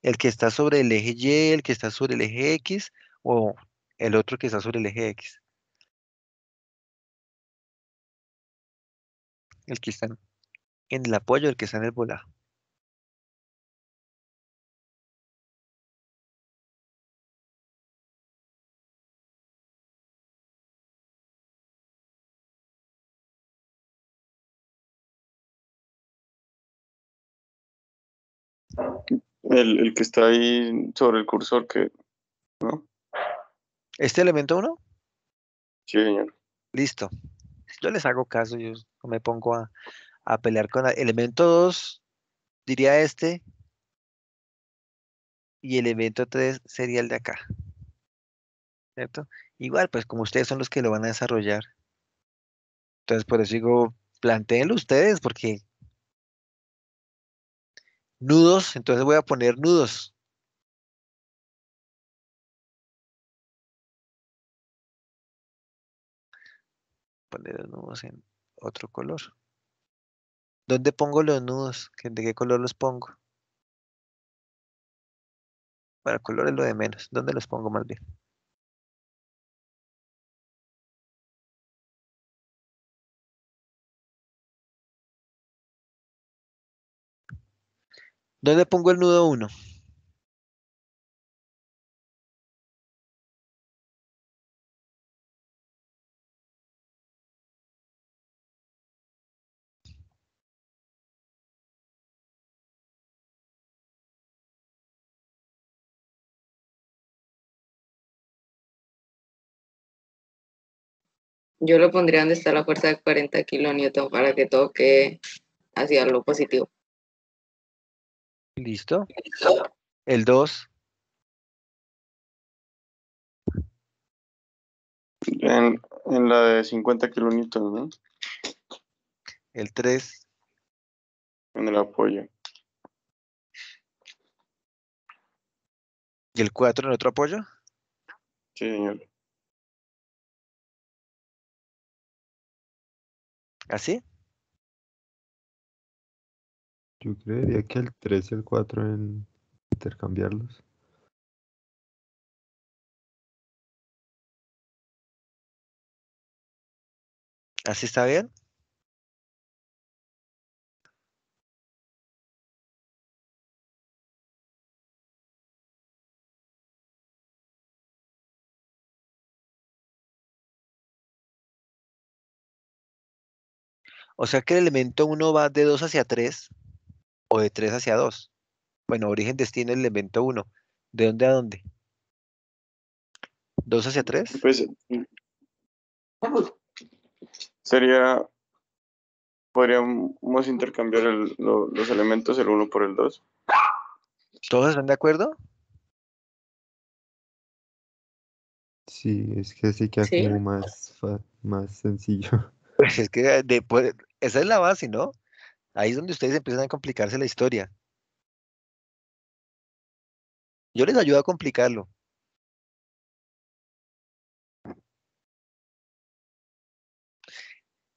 ¿El que está sobre el eje Y, el que está sobre el eje X o el otro que está sobre el eje X? El que está en el apoyo, el que está en el volado. El que está ahí sobre el cursor, que, ¿no? ¿Este elemento uno? Sí, señor. Listo. Yo les hago caso, yo no me pongo a pelear con elemento 2, diría este, y elemento 3 sería el de acá, ¿cierto? Igual, pues como ustedes son los que lo van a desarrollar, entonces por eso digo, plantéenlo ustedes, porque nudos, entonces voy a poner nudos. Poner los nudos en otro color. ¿Dónde pongo los nudos? ¿De qué color los pongo? Bueno, el color es lo de menos. ¿Dónde los pongo más bien? ¿Dónde pongo el nudo uno? Yo lo pondría donde está la fuerza de 40 kilonewton para que toque hacia lo positivo. Listo. El 2, En la de 50 kilonewtons, ¿no? el 3, En el apoyo. y el 4 en otro apoyo. Sí, señor. ¿Así? Yo creería que el 3 y el 4 en intercambiarlos. ¿Así está bien? O sea que el elemento uno va de 2 hacia 3 o de 3 hacia 2. Bueno, origen, destino, el elemento uno. ¿De dónde a dónde? ¿2 hacia 3? Pues sería, podríamos intercambiar los elementos el uno por el 2. ¿Todos están de acuerdo? Sí, es que sí queda Sí, como más sencillo. Pues es que esa es la base, ¿no? Ahí es donde ustedes empiezan a complicarse la historia. Yo les ayudo a complicarlo.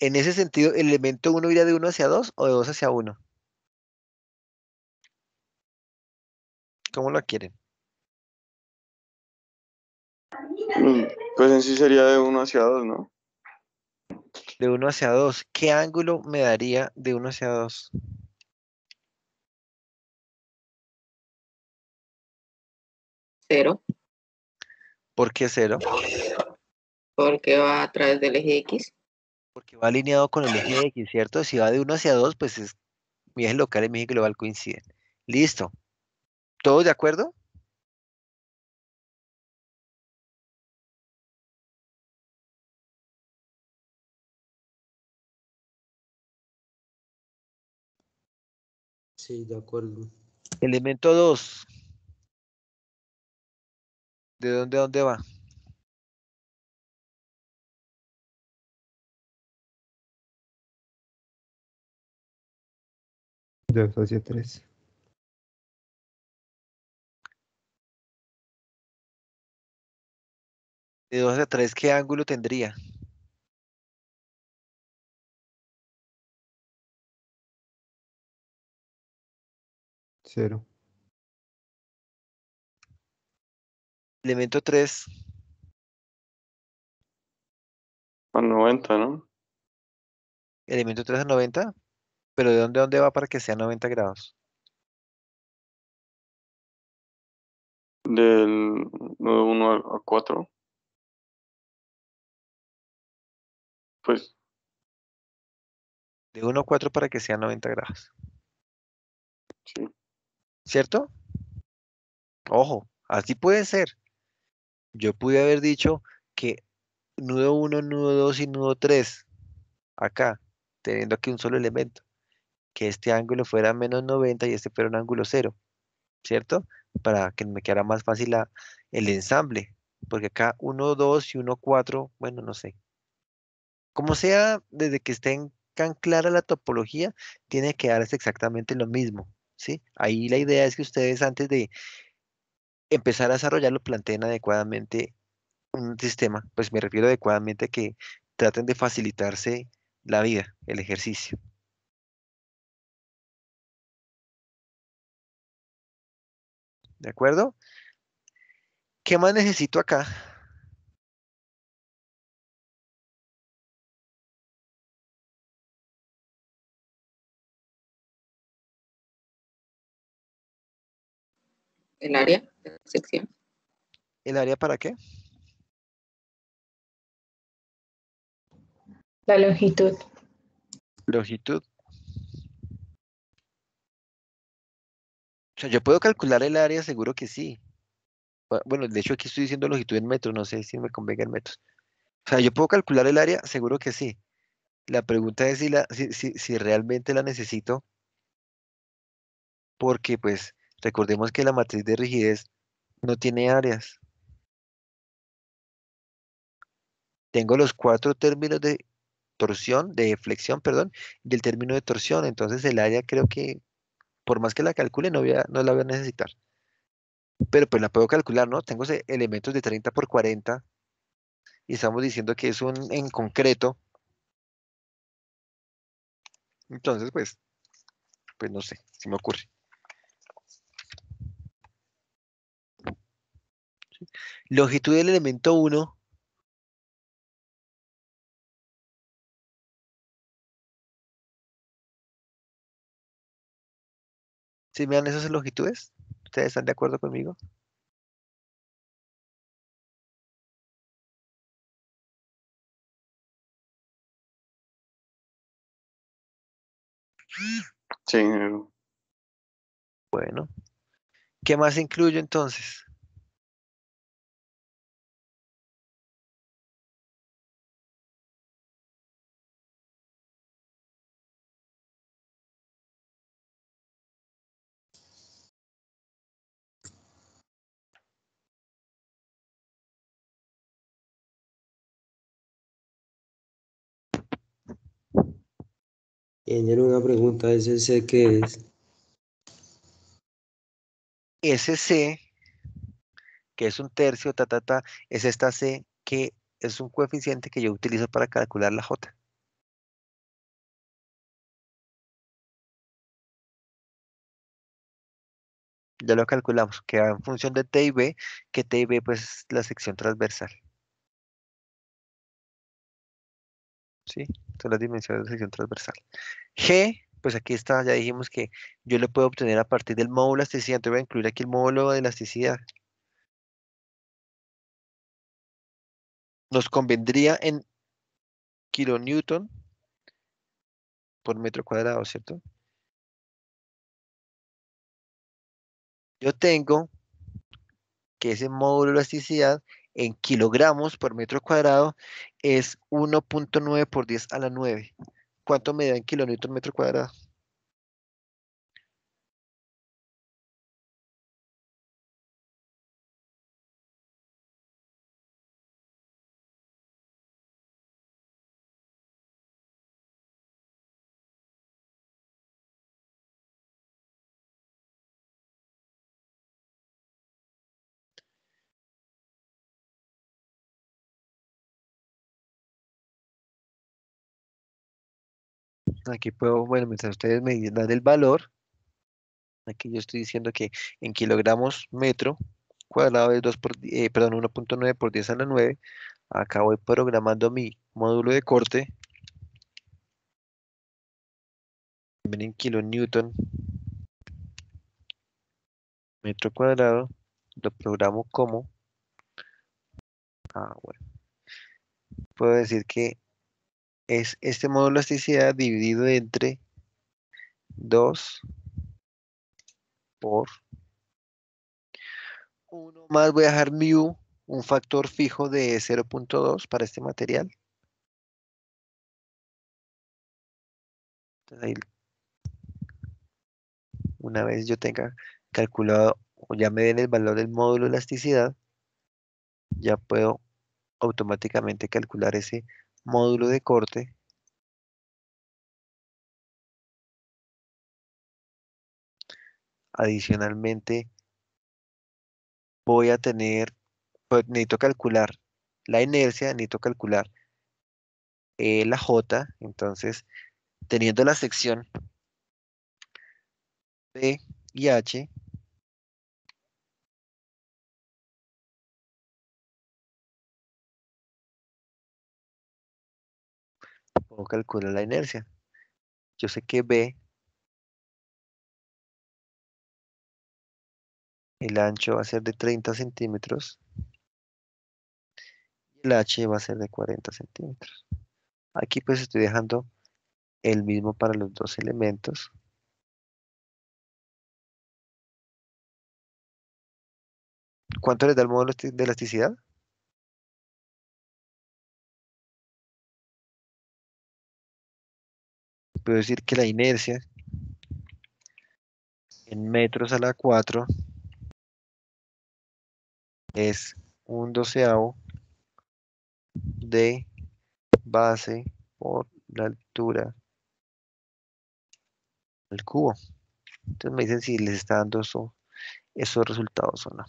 En ese sentido, ¿el elemento uno iría de uno hacia 2 o de 2 hacia uno? ¿Cómo lo quieren? Pues en sí sería de uno hacia 2, ¿no? De uno hacia 2. ¿Qué ángulo me daría de uno hacia 2? cero, ¿Por qué 0? porque va a través del eje X. Porque va alineado con el eje X, ¿cierto? Si va de uno hacia 2, pues mi eje local y mi eje global coinciden. Listo. ¿Todos de acuerdo? Sí, de acuerdo. Elemento 2. ¿De dónde a dónde va? De 2 hacia 3. De 2 hacia 3, ¿qué ángulo tendría? Cero. Elemento 3. A 90, ¿no? Elemento 3 a 90. ¿Pero de dónde a dónde va para que sea 90 grados? Del nodo 1 a 4. Pues De 1 a 4 para que sea 90 grados. sí. ¿Cierto? Ojo, así puede ser. Yo pude haber dicho que nudo uno, nudo 2 y nudo 3 acá, teniendo aquí un solo elemento, que este ángulo fuera menos 90 y este fuera un ángulo cero, ¿cierto? Para que me quedara más fácil el ensamble, porque acá uno 2 y uno 4, bueno, no sé. Como sea, desde que estén tan clara la topología, tiene que darse exactamente lo mismo, ¿sí? Ahí la idea es que ustedes antes de empezar a desarrollarlo planteen adecuadamente un sistema, pues me refiero adecuadamente a que traten de facilitarse la vida, el ejercicio. ¿De acuerdo? ¿Qué más necesito acá? El área de la sección. ¿El área para qué? La longitud. Longitud. O sea, yo puedo calcular el área, seguro que sí. Bueno, de hecho aquí estoy diciendo longitud en metros, no sé si me convenga en metros. O sea, yo puedo calcular el área, seguro que sí. La pregunta es si realmente la necesito, porque pues recordemos que la matriz de rigidez no tiene áreas. Tengo los cuatro términos de torsión, de flexión, perdón, y el término de torsión. Entonces el área creo que, por más que la calcule, no la voy a necesitar. Pero pues la puedo calcular, ¿no? Tengo elementos de 30 por 40 y estamos diciendo que es un en concreto. Entonces, pues no sé, si me ocurre. Longitud del elemento uno. ¿Sí me dan esas longitudes? ¿Ustedes están de acuerdo conmigo? Sí, ingeniero. Bueno, ¿qué más incluyo entonces? Ingeniero, una pregunta, ¿ese C qué es? Ese C, que es un tercio, es esta C que es un coeficiente que yo utilizo para calcular la J. Ya lo calculamos, que va en función de T y B, que T y B pues es la sección transversal, ¿sí? Son las dimensiones de sección transversal. G, pues aquí está, ya dijimos que yo lo puedo obtener a partir del módulo de elasticidad, entonces voy a incluir aquí el módulo de elasticidad. Nos convendría en kilonewton por metro cuadrado, ¿cierto? Yo tengo que ese módulo de elasticidad en kilogramos por metro cuadrado es 1.9 por 10 a la 9. ¿Cuánto me da en kilonewton metro cuadrado? Aquí puedo, bueno, mientras ustedes me dan el valor, aquí yo estoy diciendo que en kilogramos metro cuadrado es 2 por, perdón, 1.9 por 10 a la 9. Acá voy programando mi módulo de corte, también en kilonewton metro cuadrado, lo programo como, bueno, puedo decir que es este módulo de elasticidad dividido entre 2 por 1 más voy a dejar mu, un factor fijo de 0.2 para este material. Entonces ahí, una vez yo tenga calculado o ya me den el valor del módulo de elasticidad, ya puedo automáticamente calcular ese módulo de corte. Adicionalmente, voy a tener, pues necesito calcular la inercia, necesito calcular la J, entonces teniendo la sección P y H, puedo calcular la inercia. Yo sé que B, el ancho va a ser de 30 centímetros y el H va a ser de 40 centímetros. Aquí pues estoy dejando el mismo para los dos elementos. ¿Cuánto les da el módulo de elasticidad? Puedo decir que la inercia en metros a la 4 es un doceavo de base por la altura al cubo. Entonces me dicen si les está dando esos resultados o no.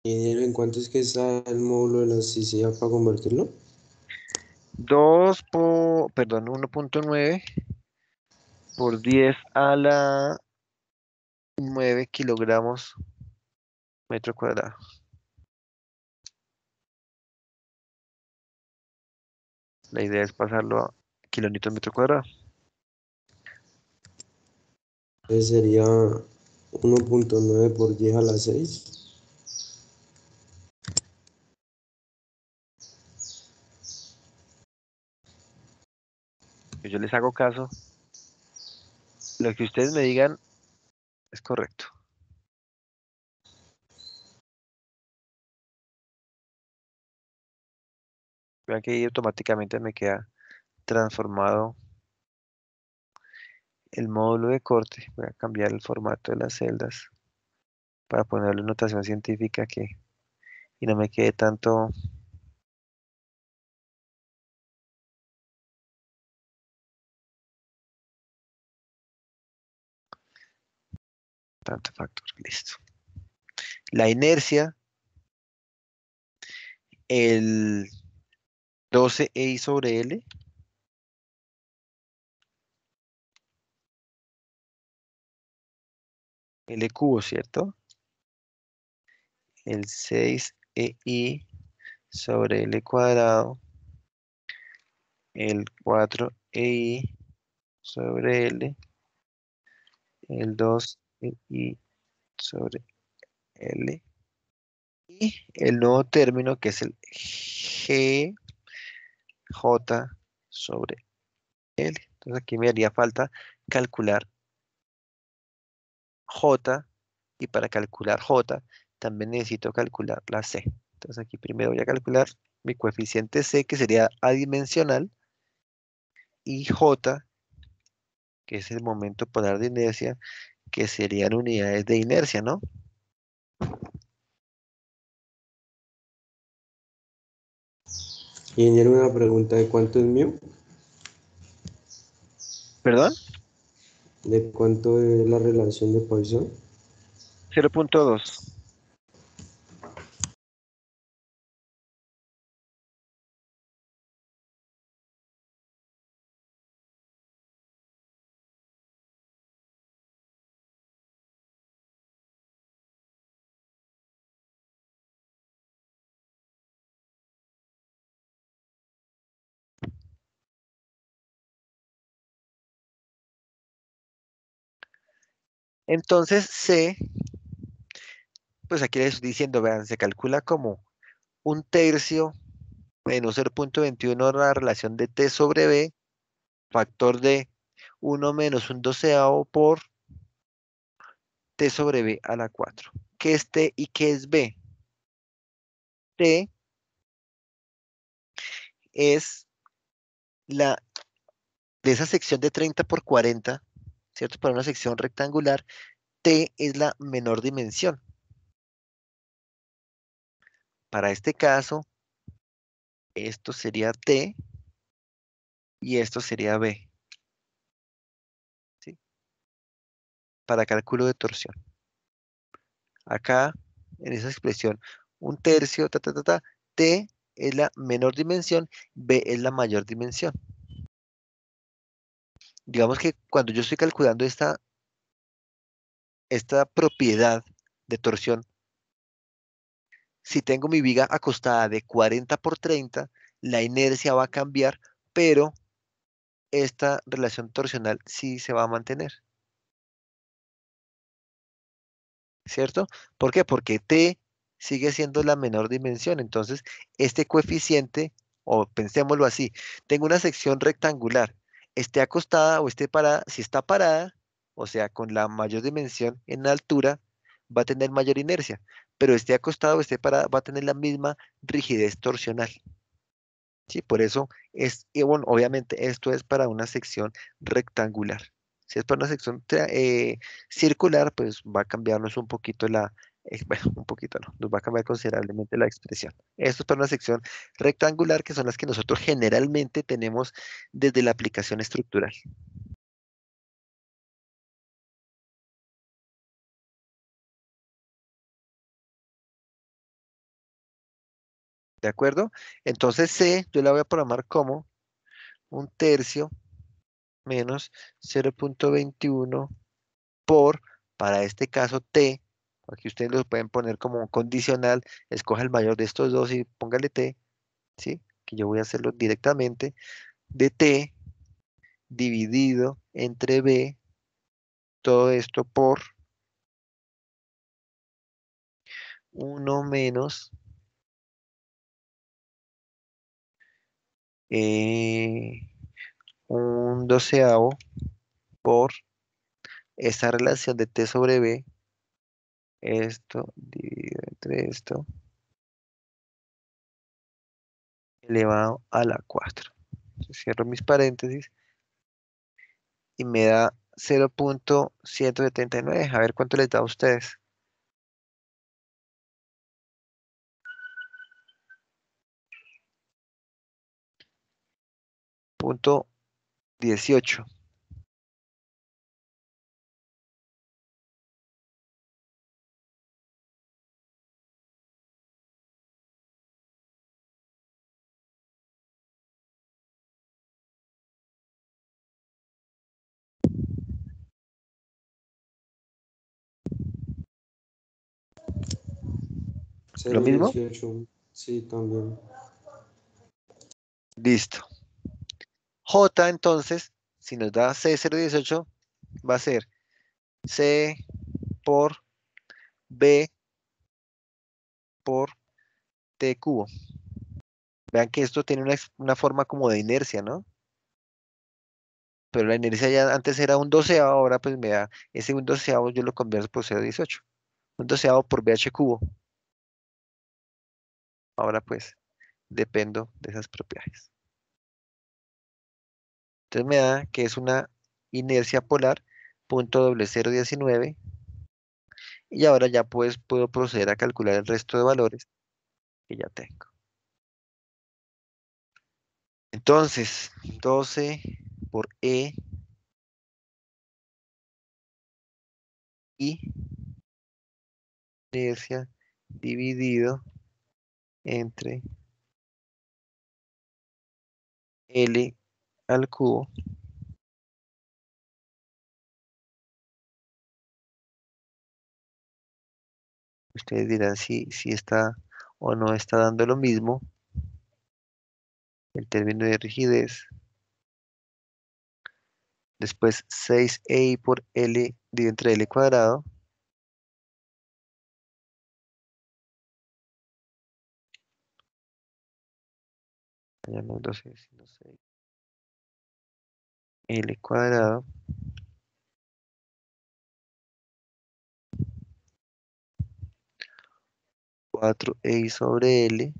Ingeniero, ¿en cuánto es que está el módulo de elasticidad para convertirlo? 1.9 por 10 a la 9 kilogramos metro cuadrado. La idea es pasarlo a kilonewton metro cuadrado. Entonces sería 1.9 por 10 a la 6. yo les hago caso, lo que ustedes me digan es correcto. Vean que ahí automáticamente me queda transformado el módulo de corte. Voy a cambiar el formato de las celdas para ponerle notación científica y no me quede tanto factor. Listo. La inercia, el 12i sobre L, L cubo, ¿cierto? El 6i sobre L cuadrado, el 4i sobre L, el 2i sobre L, y el nuevo término que es el GJ sobre L. Entonces aquí me haría falta calcular J, y para calcular J también necesito calcular la C. Entonces aquí primero voy a calcular mi coeficiente C, que sería adimensional, y J, que es el momento polar de inercia, que serían unidades de inercia, ¿no? Y añadir una pregunta de cuánto es mu, ¿Perdón? de cuánto es la relación de Poisson. 0.2. Entonces C, pues aquí les estoy diciendo, vean, se calcula como un tercio menos 0.21 la relación de T sobre B, factor de 1 menos un doceavo por T sobre B a la 4. ¿Qué es T y qué es B? T es la de esa sección de 30 por 40, ¿cierto? Para una sección rectangular, T es la menor dimensión. Para este caso, esto sería T y esto sería B, ¿sí? Para cálculo de torsión. Acá, en esa expresión, un tercio, T es la menor dimensión, B es la mayor dimensión. Digamos que cuando yo estoy calculando esta propiedad de torsión, si tengo mi viga acostada de 40 por 30, la inercia va a cambiar, pero esta relación torsional sí se va a mantener, ¿cierto? ¿Por qué? Porque T sigue siendo la menor dimensión. Entonces, este coeficiente, o pensémoslo así, tengo una sección rectangular, esté acostada o esté parada, si está parada, o sea, con la mayor dimensión en altura, va a tener mayor inercia, pero esté acostado o esté parada, va a tener la misma rigidez torsional. Sí, por eso y bueno, obviamente esto es para una sección rectangular. Si es para una sección circular, pues va a cambiarnos un poquito bueno, un poquito no, nos va a cambiar considerablemente la expresión. Esto es para una sección rectangular, que son las que nosotros generalmente tenemos desde la aplicación estructural. ¿De acuerdo? Entonces C, yo la voy a programar como un tercio menos 0.21 por, para este caso, T. Aquí ustedes lo pueden poner como un condicional, escoja el mayor de estos dos y póngale T, ¿sí? Que yo voy a hacerlo directamente, de T dividido entre B, todo esto por 1 menos un doceavo por esta relación de t sobre b, esto dividido entre esto, elevado a la 4. Entonces, cierro mis paréntesis y me da 0.179. A ver cuánto les da a ustedes. Punto 18. ¿Lo mismo? 0,18. Sí, también. Listo. J entonces, si nos da C0,18, va a ser C por B por T cubo. Vean que esto tiene una forma como de inercia, ¿no? Pero la inercia ya antes era un doceavo, ahora pues me da ese un doceavo, yo lo convierto por 0,18. Un doceavo por BH cubo. Ahora pues dependo de esas propiedades. Entonces me da que es una inercia polar, punto doble 0,19. Y ahora ya pues puedo proceder a calcular el resto de valores que ya tengo. Entonces, 12 por E y inercia dividido entre L al cubo. Ustedes dirán si está o no está dando lo mismo el término de rigidez. Después 6i por L dividido entre L cuadrado. Ya no es 12, sino 6. L cuadrado 4i sobre L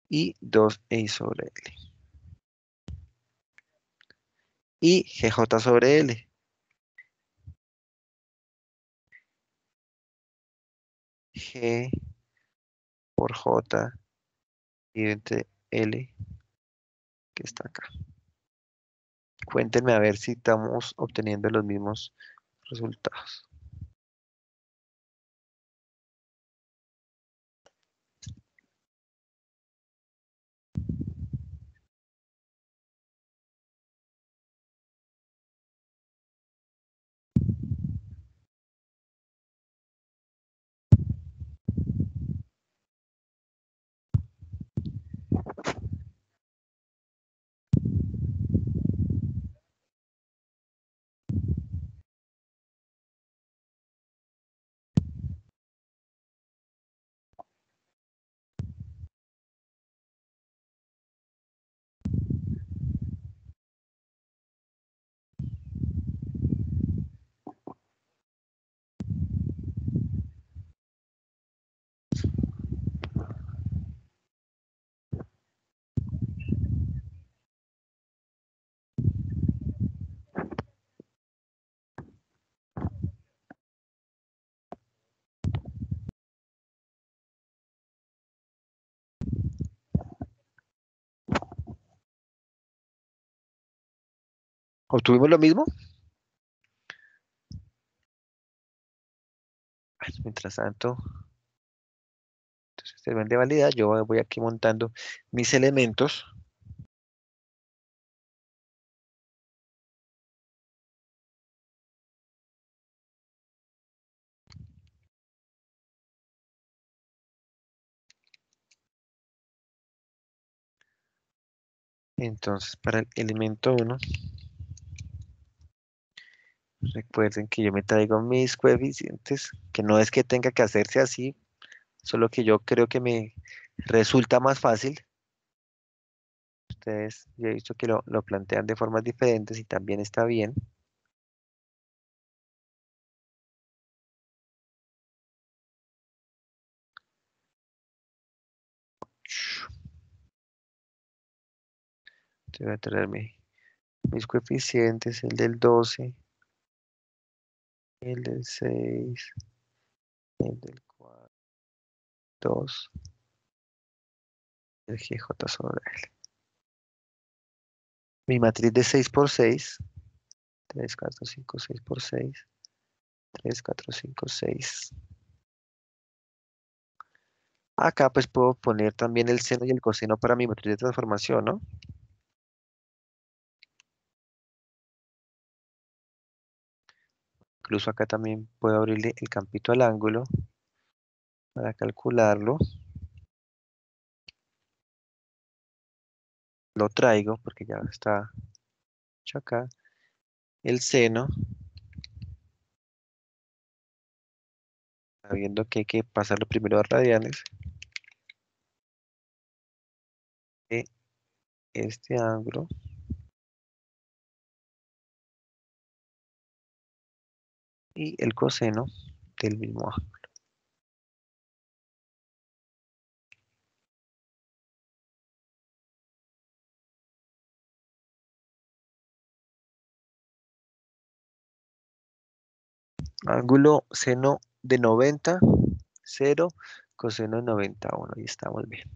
y 2i sobre L. Y GJ sobre L. G por J y entre L que está acá. Cuéntenme a ver si estamos obteniendo los mismos resultados. ¿Obtuvimos lo mismo? Mientras tanto, entonces terminan de validar. Yo voy aquí montando mis elementos. Entonces, para el elemento 1, Recuerden que yo me traigo mis coeficientes, que no es que tenga que hacerse así, solo que yo creo que me resulta más fácil. Ustedes, yo he visto que lo plantean de formas diferentes y también está bien. Voy a traer mis coeficientes, el del 12, el del 6, el del 4, 2, el GJ sobre L. Mi matriz de 6 por 6, 3, 4, 5, 6 por 6, 3, 4, 5, 6. Acá pues puedo poner también el seno y el coseno para mi matriz de transformación, ¿no? Incluso acá también puedo abrirle el campito al ángulo para calcularlo. Lo traigo porque ya está hecho acá. El seno, sabiendo que hay que pasarlo primero a radianes de este ángulo. Y el coseno del mismo ángulo. Ángulo seno de 90, 0, coseno de 91. Y estamos bien.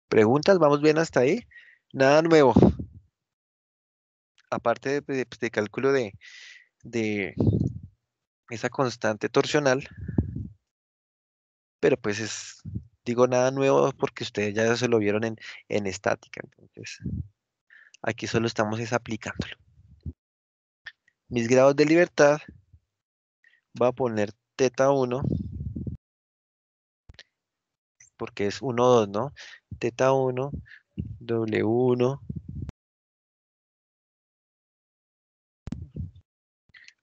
¿Preguntas? ¿Vamos bien hasta ahí? Nada nuevo. Aparte de cálculo de esa constante torsional, pero pues digo nada nuevo porque ustedes ya se lo vieron en estática. Entonces, aquí solo estamos aplicándolo. Mis grados de libertad, voy a poner teta 1 porque es 1, 2, ¿no? Teta 1, W1,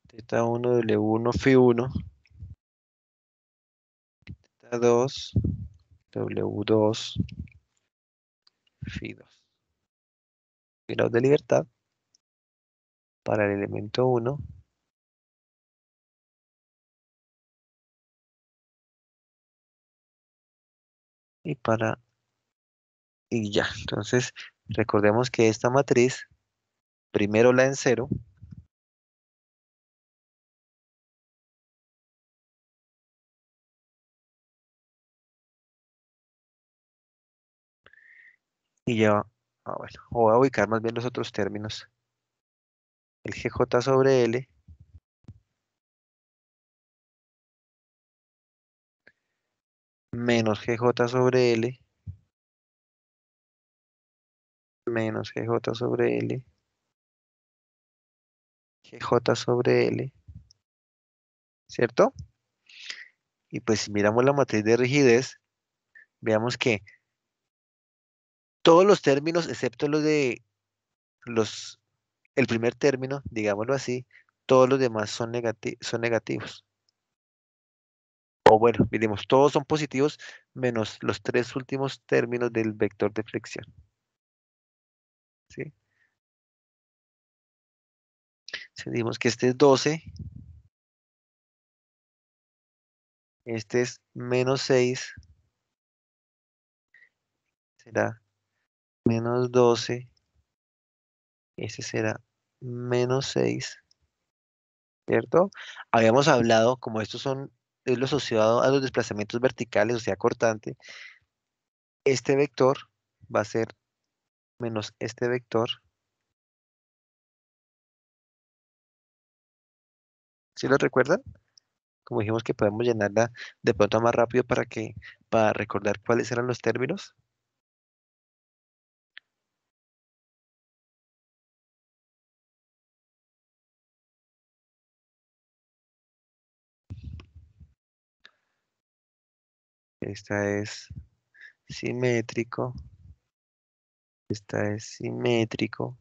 teta 1, W1, F1, teta 2, W2, F2. Grados de libertad para el elemento 1 y y ya. Entonces, recordemos que esta matriz, primero la en cero, y ya, bueno, voy a ubicar más bien los otros términos. El GJ sobre L menos GJ sobre L menos GJ sobre L, GJ sobre L, ¿cierto? Y pues si miramos la matriz de rigidez, veamos que todos los términos, excepto los de los, el primer término, digámoslo así, todos los demás son negativos. O bueno, miremos, todos son positivos menos los tres últimos términos del vector de flexión. ¿Sí? Si decimos que este es 12, este es menos 6, será menos 12, este será menos 6, ¿cierto? Habíamos hablado, como estos es lo asociado a los desplazamientos verticales, o sea, cortante, este vector va a ser menos este vector. ¿Sí lo recuerdan? Como dijimos que podemos llenarla de pronto más rápido para recordar cuáles eran los términos. Esta es simétrico. Esta es simétrico.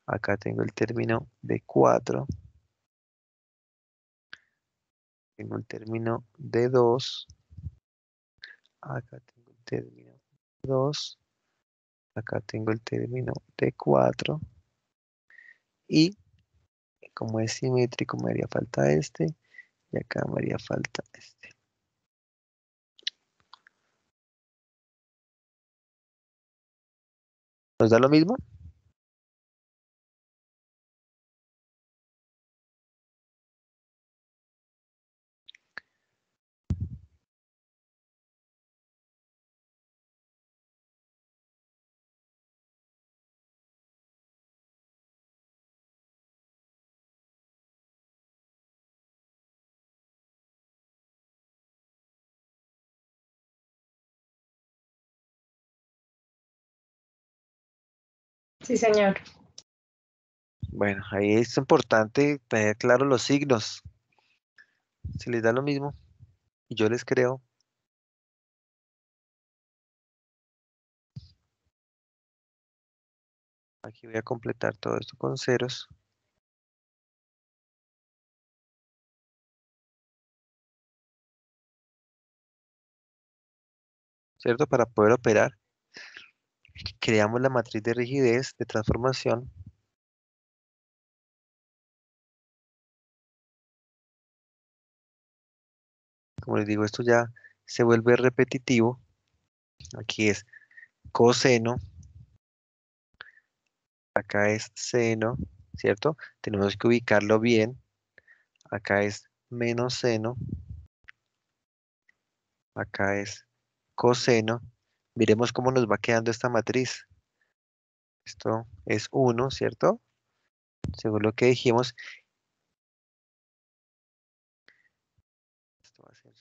Acá tengo el término de 4. Tengo el término de 2. Acá tengo el término de 2. Acá tengo el término de 4. Y como es simétrico, me haría falta este. Y acá me haría falta este. ¿Nos da lo mismo? Sí, señor. Bueno, ahí es importante tener claro los signos. Si les da lo mismo, y yo les creo, aquí voy a completar todo esto con ceros, ¿cierto? Para poder operar, creamos la matriz de rigidez de transformación. Como les digo, esto ya se vuelve repetitivo. Aquí es coseno, acá es seno, ¿cierto? Tenemos que ubicarlo bien. Acá es menos seno, acá es coseno. Miremos cómo nos va quedando esta matriz. Esto es 1, ¿cierto? Según lo que dijimos, esto va a ser,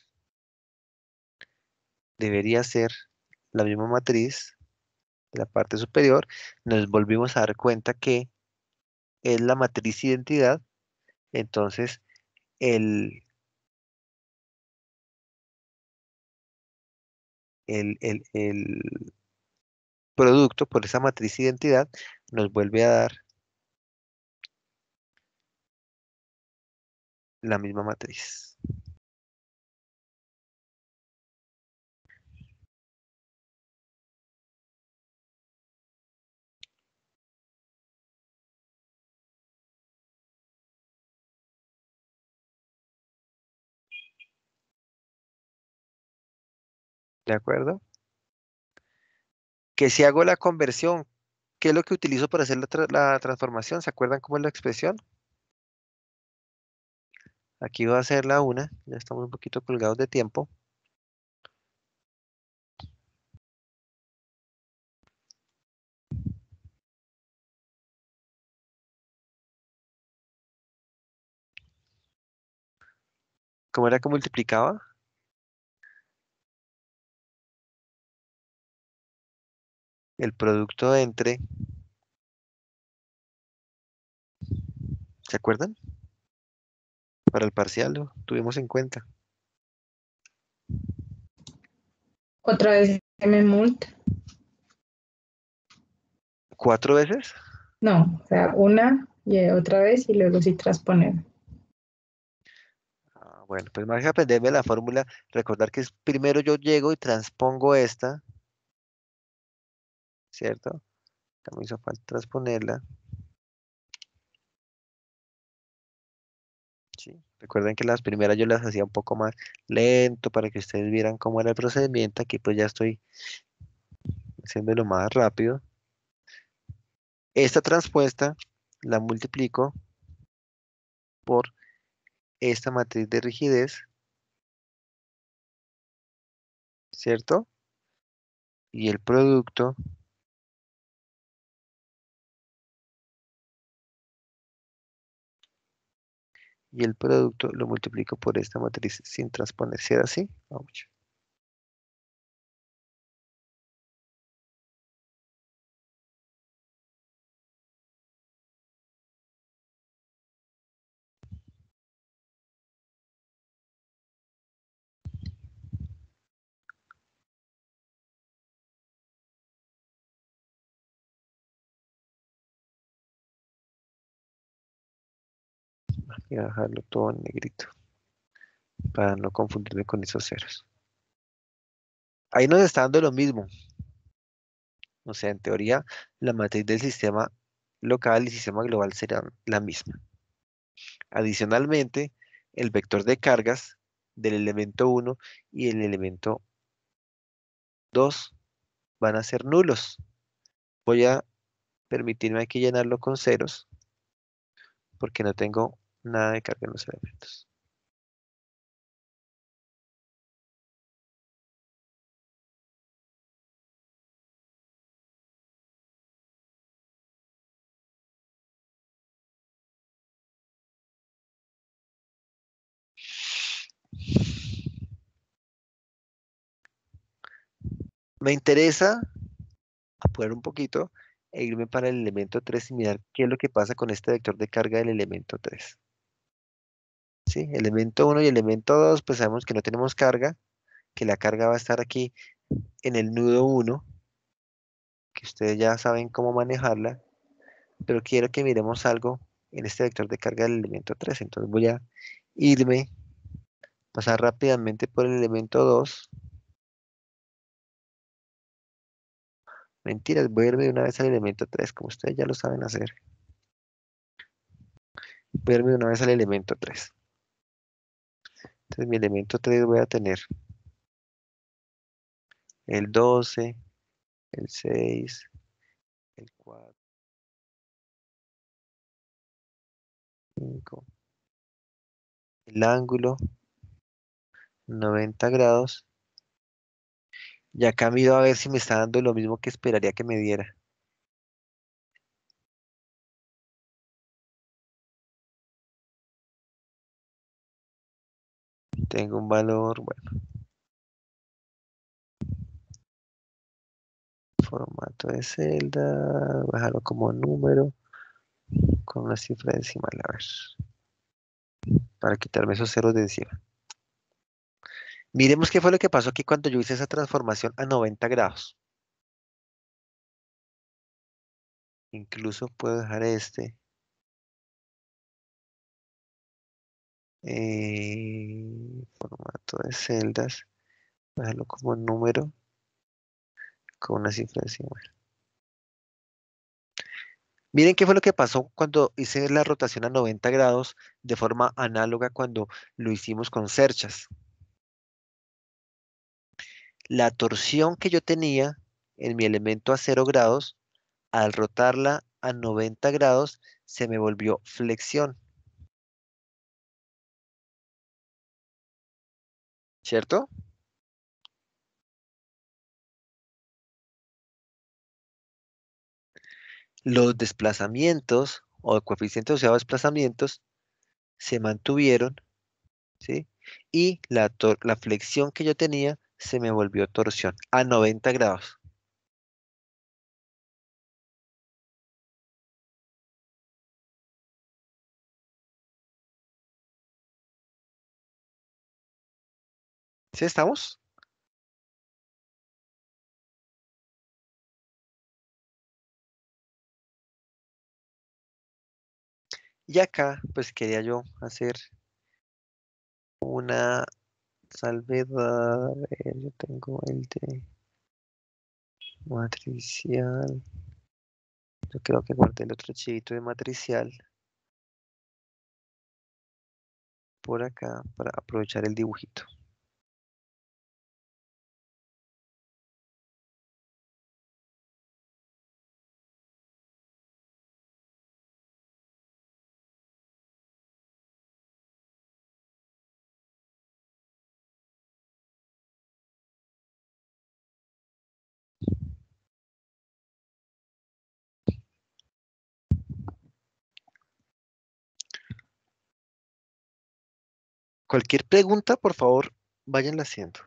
debería ser la misma matriz de la parte superior. Nos volvimos a dar cuenta que es la matriz identidad. Entonces, el, el producto por esa matriz identidad nos vuelve a dar la misma matriz. ¿De acuerdo? Que si hago la conversión, ¿qué es lo que utilizo para hacer la transformación? ¿Se acuerdan cómo es la expresión? Aquí voy a hacer la una, ya estamos un poquito colgados de tiempo. ¿Cómo era que multiplicaba? El producto entre, ¿se acuerdan? Para el parcial lo tuvimos en cuenta. Otra vez M mult. 4 veces. No, o sea, una y otra vez y luego sí transponer. Bueno, pues más que aprenderme la fórmula, recordar que es primero yo llego y transpongo esta, ¿cierto? Acá me hizo falta transponerla. Sí. Recuerden que las primeras yo las hacía un poco más lento para que ustedes vieran cómo era el procedimiento. Aquí pues ya estoy haciéndolo más rápido. Esta transpuesta la multiplico por esta matriz de rigidez, ¿cierto? Y el producto lo multiplico por esta matriz sin transponer. ¿Si era así? Ouch. y dejarlo todo en negrito para no confundirme con esos ceros. Ahí nos está dando lo mismo. O sea, en teoría, la matriz del sistema local y sistema global serán la misma. Adicionalmente, el vector de cargas del elemento 1 y el elemento 2 van a ser nulos. Voy a permitirme aquí llenarlo con ceros porque no tengo nada de carga en los elementos. Me interesa apurar un poquito e irme para el elemento 3 y mirar qué es lo que pasa con este vector de carga del elemento 3. ¿Sí? Elemento 1 y elemento 2, pues sabemos que no tenemos carga, que la carga va a estar aquí en el nudo 1, que ustedes ya saben cómo manejarla, pero quiero que miremos algo en este vector de carga del elemento 3. Entonces voy a irme, pasar rápidamente por el elemento 2. Mentiras, voy a irme de una vez al elemento 3, como ustedes ya lo saben hacer. Voy a irme de una vez al elemento 3. Entonces mi elemento 3 voy a tener el 12, el 6, el 4, 5, el ángulo, 90 grados. Y acá miro a ver si me está dando lo mismo que esperaría que me diera. Tengo un valor, bueno, formato de celda, bajarlo como número, con una cifra decimal, a ver, para quitarme esos ceros de encima. Miremos qué fue lo que pasó aquí cuando yo hice esa transformación a 90 grados. Incluso puedo dejar este. Formato de celdas, dejarlo como número con una cifra decimal. Miren qué fue lo que pasó cuando hice la rotación a 90 grados de forma análoga cuando lo hicimos con cerchas. La torsión que yo tenía en mi elemento a 0 grados, al rotarla a 90 grados, se me volvió flexión, ¿cierto? Los desplazamientos o coeficientes asociados a desplazamientos se mantuvieron, ¿sí? Y la flexión que yo tenía se me volvió torsión a 90 grados. ¿Sí estamos? Y acá, pues quería yo hacer una salvedad. A ver, yo tengo el de matricial. Yo creo que guardé el otro archivito de matricial por acá para aprovechar el dibujito. Cualquier pregunta, por favor, váyanla haciendo.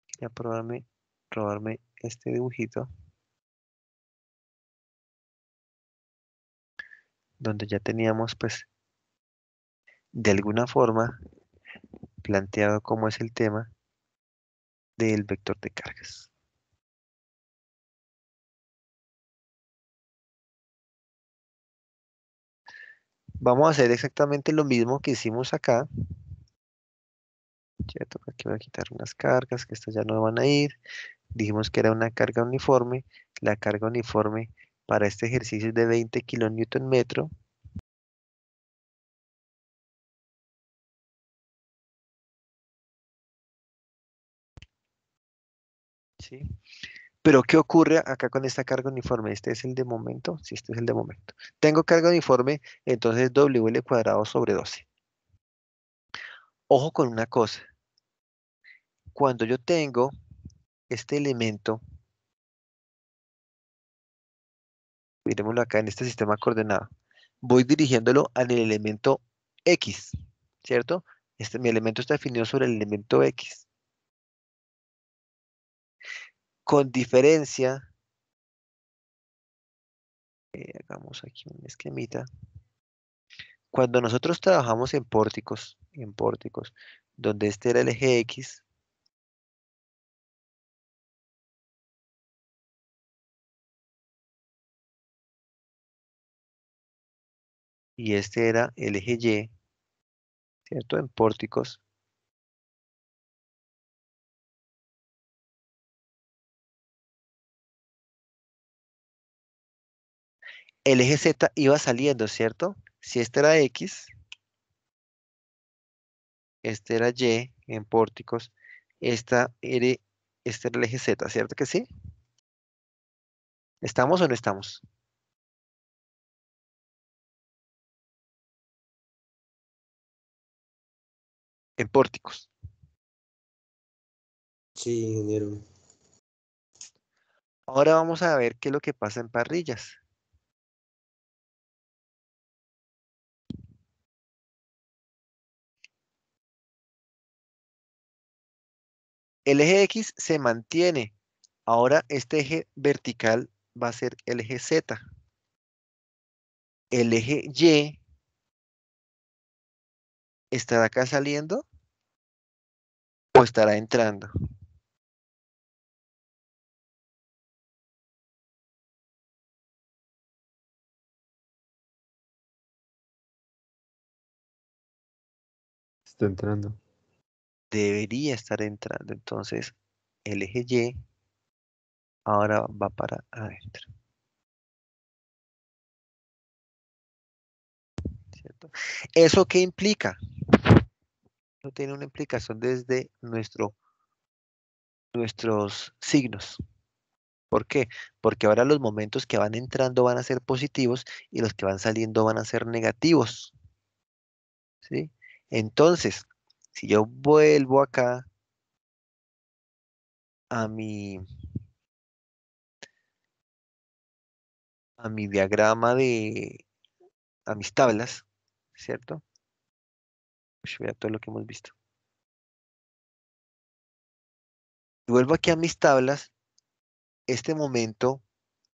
Quería robarme este dibujito. donde ya teníamos, pues, de alguna forma planteado cómo es el tema del vector de cargas. Vamos a hacer exactamente lo mismo que hicimos acá, ¿cierto? Aquí voy a quitar unas cargas, que estas ya no van a ir. Dijimos que era una carga uniforme. La carga uniforme para este ejercicio es de 20 kilonewton metro. ¿Sí? Pero ¿qué ocurre acá con esta carga uniforme? ¿Este es el de momento? Sí, este es el de momento. Tengo carga uniforme, entonces WL cuadrado sobre 12. Ojo con una cosa. Cuando yo tengo este elemento, miremoslo acá en este sistema coordenado, voy dirigiéndolo al elemento X, ¿cierto? Mi elemento está definido sobre el elemento X. Con diferencia, hagamos aquí un esquemita. Cuando nosotros trabajamos en pórticos, donde este era el eje X, y este era el eje Y, ¿cierto? En pórticos, el eje Z iba saliendo, ¿cierto? Si este era X, este era Y en pórticos, este era el eje Z, ¿cierto que sí? ¿Estamos o no estamos? En pórticos. Sí, ingeniero. Ahora vamos a ver qué es lo que pasa en parrillas. El eje X se mantiene. Ahora este eje vertical va a ser el eje Z. El eje Y estará acá saliendo o estará entrando. Está entrando. Debería estar entrando. Entonces, el eje Y ahora va para adentro. ¿Cierto? ¿Eso qué implica? Eso tiene una implicación desde nuestros signos. ¿Por qué? Porque ahora los momentos que van entrando van a ser positivos y los que van saliendo van a ser negativos. ¿Sí? Entonces, si yo vuelvo acá a mi diagrama a mis tablas, ¿cierto? Vea todo lo que hemos visto. Y vuelvo aquí a mis tablas, este momento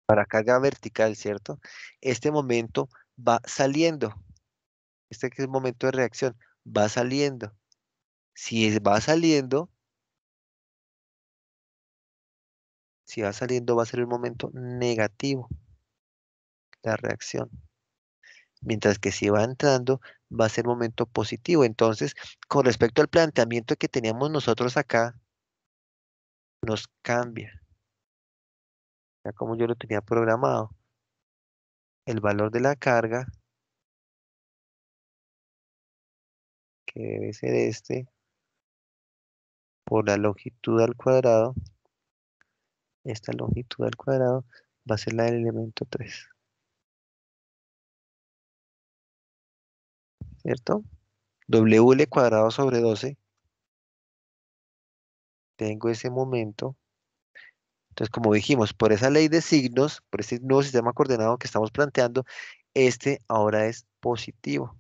para carga vertical, ¿cierto? Este momento va saliendo. Este que es el momento de reacción, va saliendo. Va saliendo, si va saliendo va a ser el momento negativo, la reacción. Mientras que si va entrando, va a ser momento positivo. Entonces, con respecto al planteamiento que teníamos nosotros acá, nos cambia. Ya como yo lo tenía programado, el valor de la carga, que debe ser este, por la longitud al cuadrado, esta longitud al cuadrado va a ser la del elemento 3, ¿cierto? WL cuadrado sobre 12, tengo ese momento. Entonces, como dijimos, por esa ley de signos, por ese nuevo sistema coordenado que estamos planteando, este ahora es positivo.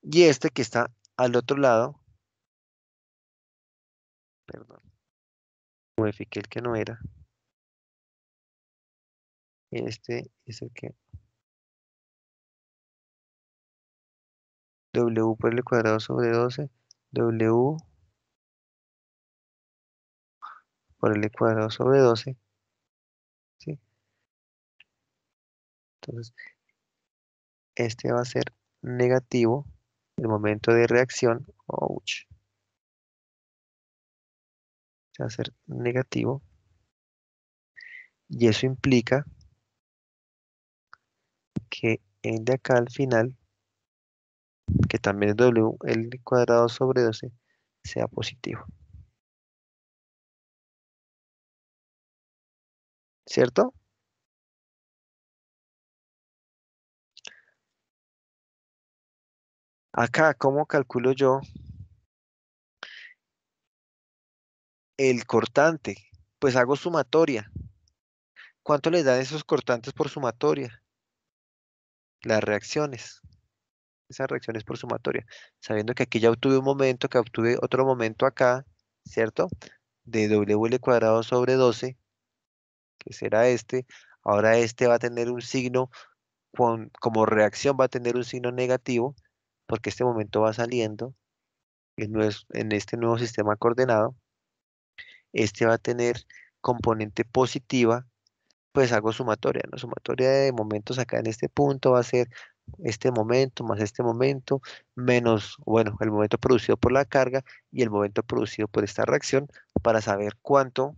Y este que está al otro lado, perdón, Modifiqué el que no era. Este es el que W por L cuadrado sobre 12. W por L cuadrado sobre 12. ¿Sí? Entonces, este va a ser negativo. El momento de reacción, ouch, va a ser negativo. Y eso implica que el de acá al final, que también es W, el cuadrado sobre 12, sea positivo. ¿Cierto? Acá, ¿cómo calculo yo el cortante? Pues hago sumatoria. ¿Cuánto les dan esos cortantes por sumatoria? Las reacciones. Esas reacciones por sumatoria. Sabiendo que aquí ya obtuve un momento, que obtuve otro momento acá, ¿cierto? De WL cuadrado sobre 12, que será este. Ahora este va a tener un signo, como reacción va a tener un signo negativo, porque este momento va saliendo en este nuevo sistema coordenado. Este va a tener componente positiva, pues hago sumatoria, ¿no? Sumatoria de momentos acá en este punto va a ser este momento más este momento, menos, bueno, el momento producido por la carga y el momento producido por esta reacción, para saber cuánto,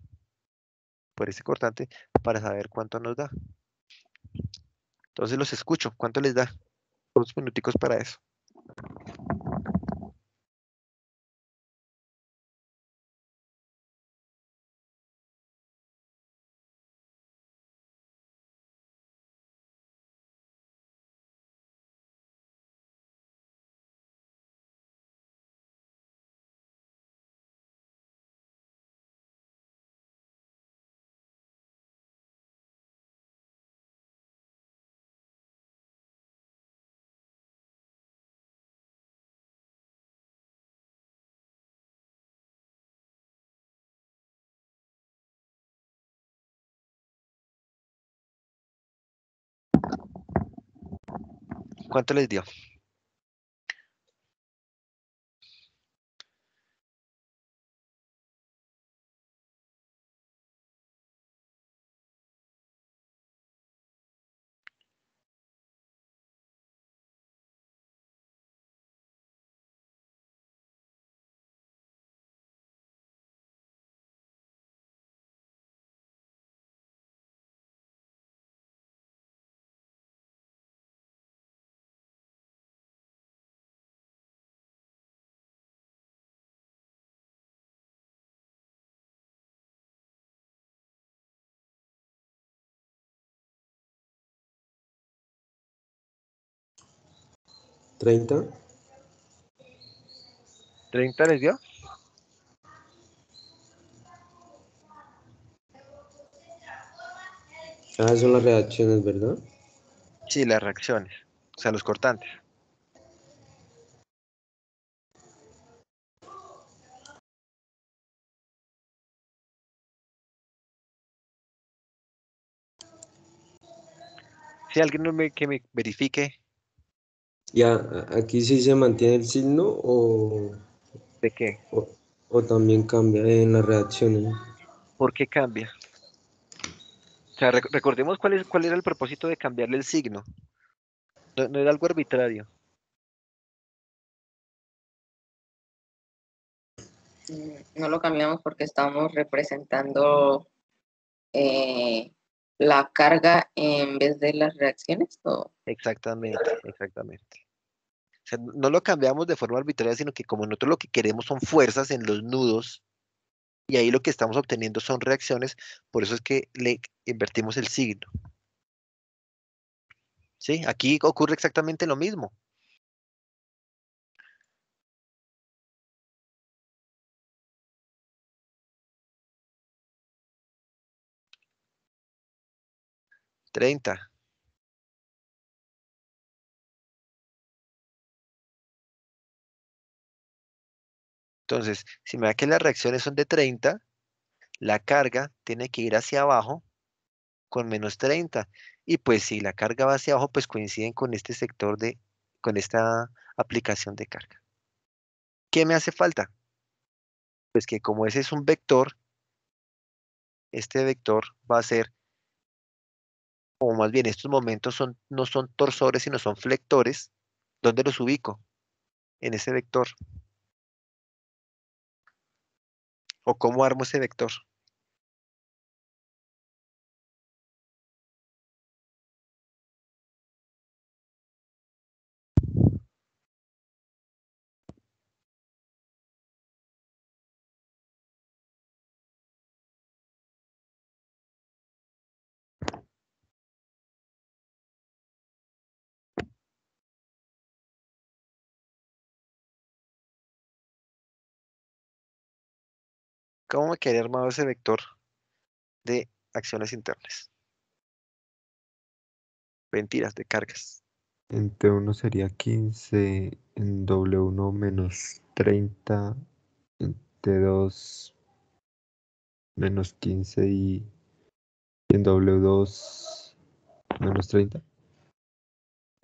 por este cortante, para saber cuánto nos da. Entonces los escucho, ¿cuánto les da? Unos minuticos para eso. ¿Cuánto les dio? ¿30? ¿30 les dio? Ah, son las reacciones, ¿verdad? Sí, las reacciones, o sea, los cortantes. Si alguien que me verifique Ya, aquí sí se mantiene el signo de qué, o, o también cambia en las reacciones. por qué cambia. O sea, recordemos cuál era el propósito de cambiarle el signo. No, no era algo arbitrario. No lo cambiamos porque estamos representando la carga en vez de las reacciones. Exactamente, exactamente. O sea, no lo cambiamos de forma arbitraria, sino que como nosotros lo que queremos son fuerzas en los nudos, y ahí lo que estamos obteniendo son reacciones, por eso es que le invertimos el signo. ¿Sí? Aquí ocurre exactamente lo mismo. Treinta. Entonces, si me da que las reacciones son de 30, la carga tiene que ir hacia abajo con menos 30. Y pues si la carga va hacia abajo, pues coinciden con este sector con esta aplicación de carga. ¿Qué me hace falta? Pues que como ese es un vector, este vector va a ser, o más bien estos momentos no son torsores, sino son flectores. ¿Dónde los ubico? En ese vector. ¿O cómo armo ese vector? ¿Cómo me quedaría armado ese vector de acciones internas? Mentiras, de cargas. En T1 sería 15, en W1 menos 30, en T2 menos 15 y en W2 menos 30.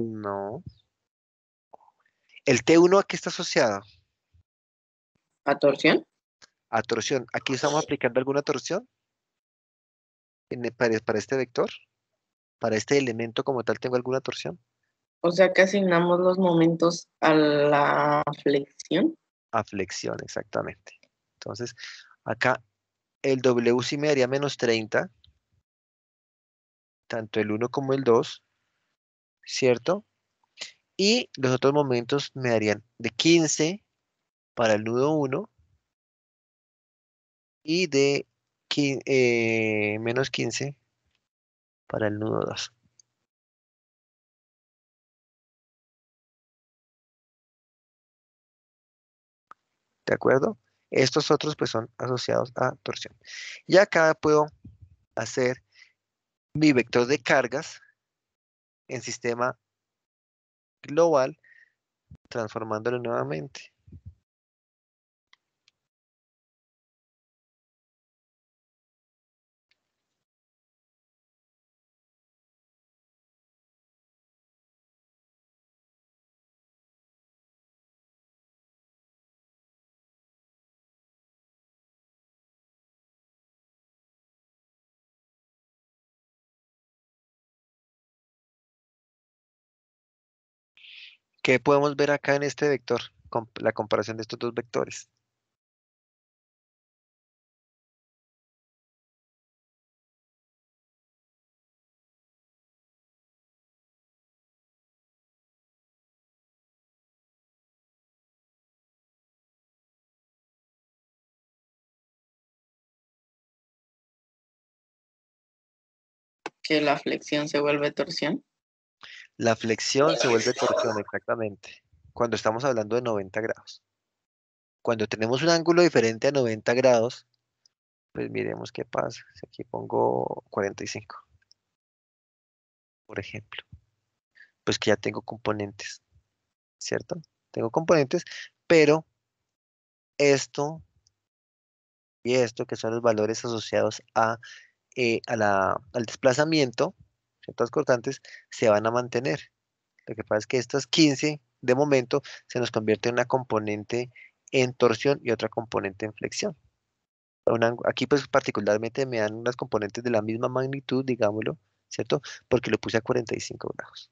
No. ¿El T1 a qué está asociado? ¿A torsión? A torsión. ¿Aquí estamos aplicando alguna torsión para este vector? ¿Para este elemento como tal tengo alguna torsión? O sea que asignamos los momentos a la flexión. A flexión, exactamente. Entonces, acá el W sí me daría menos 30, tanto el 1 como el 2, ¿cierto? Y los otros momentos me darían de 15 para el nudo 1 y de menos 15 para el nudo 2. ¿De acuerdo? Estos otros pues son asociados a torsión. Y acá puedo hacer mi vector de cargas en sistema global, transformándolo nuevamente. ¿Qué podemos ver acá en este vector? La comparación de estos dos vectores. Que la flexión se vuelve torsión. La flexión se vuelve torsión, exactamente, cuando estamos hablando de 90 grados. Cuando tenemos un ángulo diferente a 90 grados, pues miremos qué pasa. Si aquí pongo 45, por ejemplo, pues que ya tengo componentes, ¿cierto? Tengo componentes, pero esto y esto, que son los valores asociados al desplazamiento, ciertas constantes, se van a mantener. Lo que pasa es que estas 15, de momento, se nos convierte en una componente en torsión y otra componente en flexión. Aquí, pues, particularmente me dan unas componentes de la misma magnitud, digámoslo, ¿cierto? Porque lo puse a 45 grados.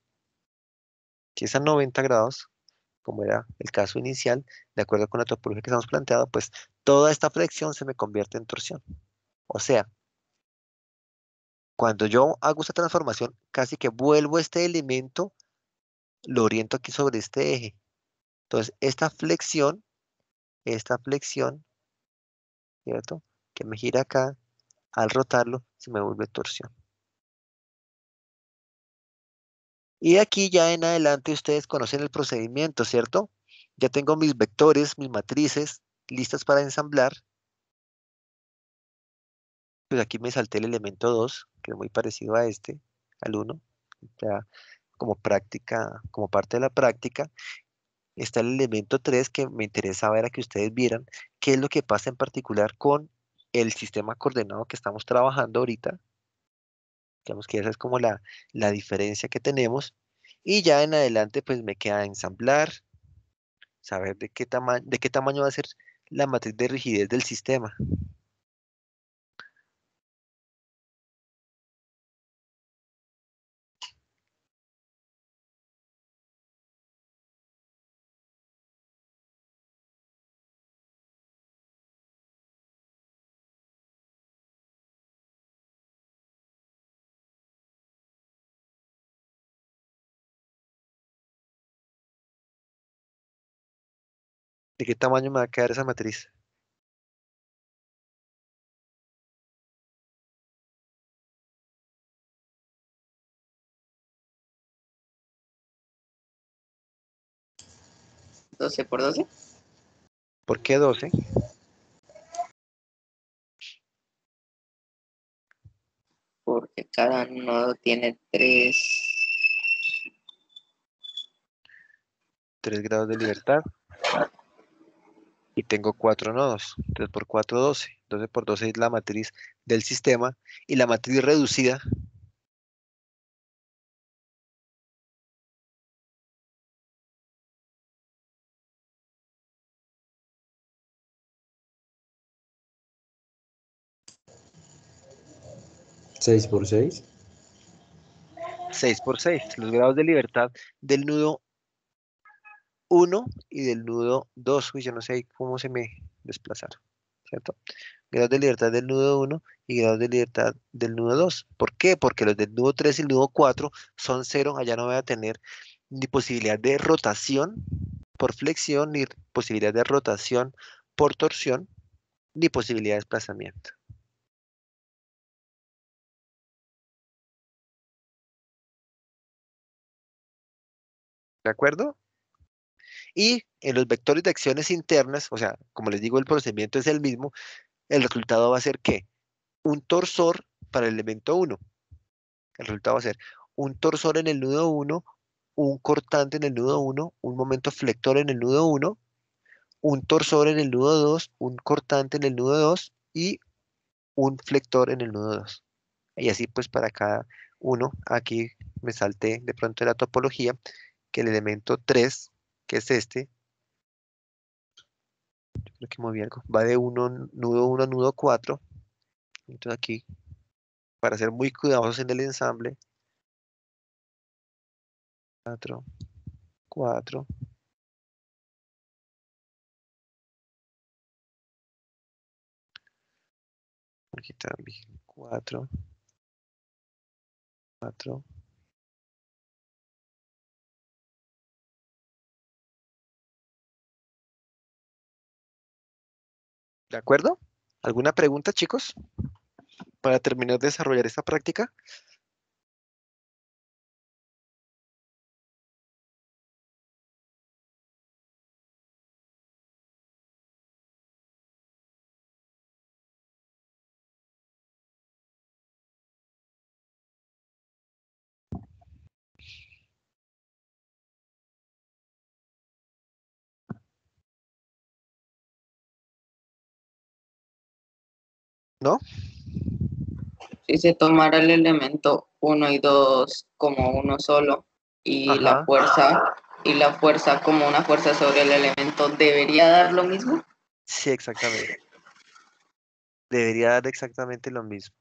Si es a 90 grados, como era el caso inicial, de acuerdo con la topología que estamos planteado, pues toda esta flexión se me convierte en torsión. O sea, cuando yo hago esta transformación, casi que vuelvo este elemento, lo oriento aquí sobre este eje. Entonces, esta flexión, ¿cierto? Que me gira acá, al rotarlo, se me vuelve torsión. Y de aquí ya en adelante ustedes conocen el procedimiento, ¿cierto? Ya tengo mis vectores, mis matrices listas para ensamblar. Pues aquí me salté el elemento 2, que es muy parecido a este, al 1. Ya como práctica, como parte de la práctica, está el elemento 3 que me interesa ver a que ustedes vieran qué es lo que pasa en particular con el sistema coordenado que estamos trabajando ahorita. Digamos que esa es como la diferencia que tenemos. Y ya en adelante, pues me queda ensamblar, saber de qué tamaño va a ser la matriz de rigidez del sistema. ¿De qué tamaño me va a quedar esa matriz? ¿12 por 12? ¿Por qué 12? Porque cada nodo tiene 3 grados de libertad. Y tengo 4 nodos. 3 por 4, 12. 12 por 12 es la matriz del sistema. Y la matriz reducida, 6 por 6. 6 por 6. Los grados de libertad del nudo 1 y del nudo 2. Uy, yo no sé cómo se me desplazaron, ¿cierto? Grados de libertad del nudo 1 y grados de libertad del nudo 2. ¿Por qué? Porque los del nudo 3 y el nudo 4 son 0. Allá no voy a tener ni posibilidad de rotación por flexión, ni posibilidad de rotación por torsión, ni posibilidad de desplazamiento. ¿De acuerdo? Y en los vectores de acciones internas, o sea, como les digo, el procedimiento es el mismo, el resultado va a ser ¿qué? Un torsor para el elemento 1. El resultado va a ser un torsor en el nudo 1, un cortante en el nudo 1, un momento flector en el nudo 1, un torsor en el nudo 2, un cortante en el nudo 2 y un flector en el nudo 2. Y así pues para cada uno. Aquí me salté de pronto de la topología que el elemento 3, que es este, creo que moví algo, va de nudo 1 a nudo 4. Entonces aquí, para ser muy cuidadosos en el ensamble, 4, 4. Aquí también 4, 4. ¿De acuerdo? ¿Alguna pregunta, chicos? Para terminar de desarrollar esta práctica. ¿No? Si se tomara el elemento 1 y 2 como uno solo y Ajá. la fuerza como una fuerza sobre el elemento, ¿debería dar lo mismo? Sí, exactamente. Debería dar exactamente lo mismo.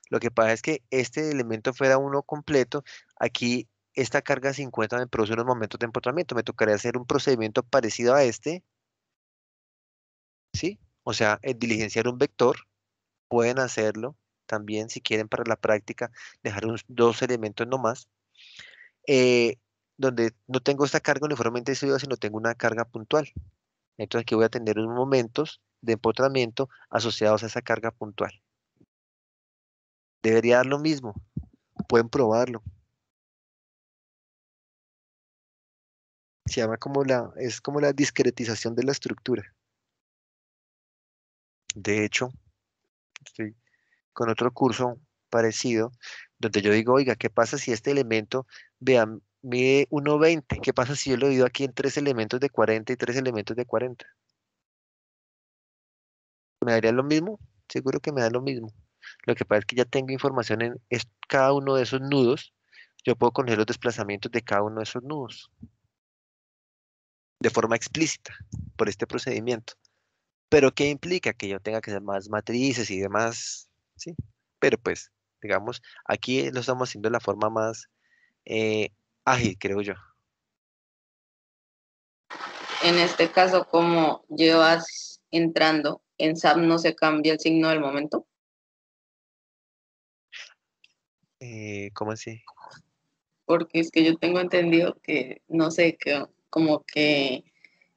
Lo que pasa es que este elemento fuera uno completo. Aquí esta carga 50 me produce unos momentos de empotramiento. Me tocaría hacer un procedimiento parecido a este, ¿sí? O sea, diligenciar un vector. Pueden hacerlo también si quieren para la práctica, dejar unos 2 elementos nomás, eh, donde no tengo esta carga uniformemente distribuida, sino tengo una carga puntual. Entonces aquí voy a tener unos momentos de empotramiento asociados a esa carga puntual. Debería dar lo mismo, pueden probarlo. Se llama es como la discretización de la estructura. De hecho, estoy con otro curso parecido, donde yo digo, oiga, ¿qué pasa si este elemento, vean, mide 1,20? ¿Qué pasa si yo lo divido aquí en 3 elementos de 40 y 3 elementos de 40? ¿Me daría lo mismo? seguro que me da lo mismo. Lo que pasa es que ya tengo información en cada uno de esos nudos. Yo puedo conocer los desplazamientos de cada uno de esos nudos de forma explícita por este procedimiento. Pero ¿qué implica? Que yo tenga que hacer más matrices y demás, ¿sí? Pero pues, digamos, aquí lo estamos haciendo de la forma más eh, ágil, creo yo. En este caso, como llevas entrando, en SAP no se cambia el signo del momento. ¿Cómo así? Porque es que yo tengo entendido que, no sé, que como que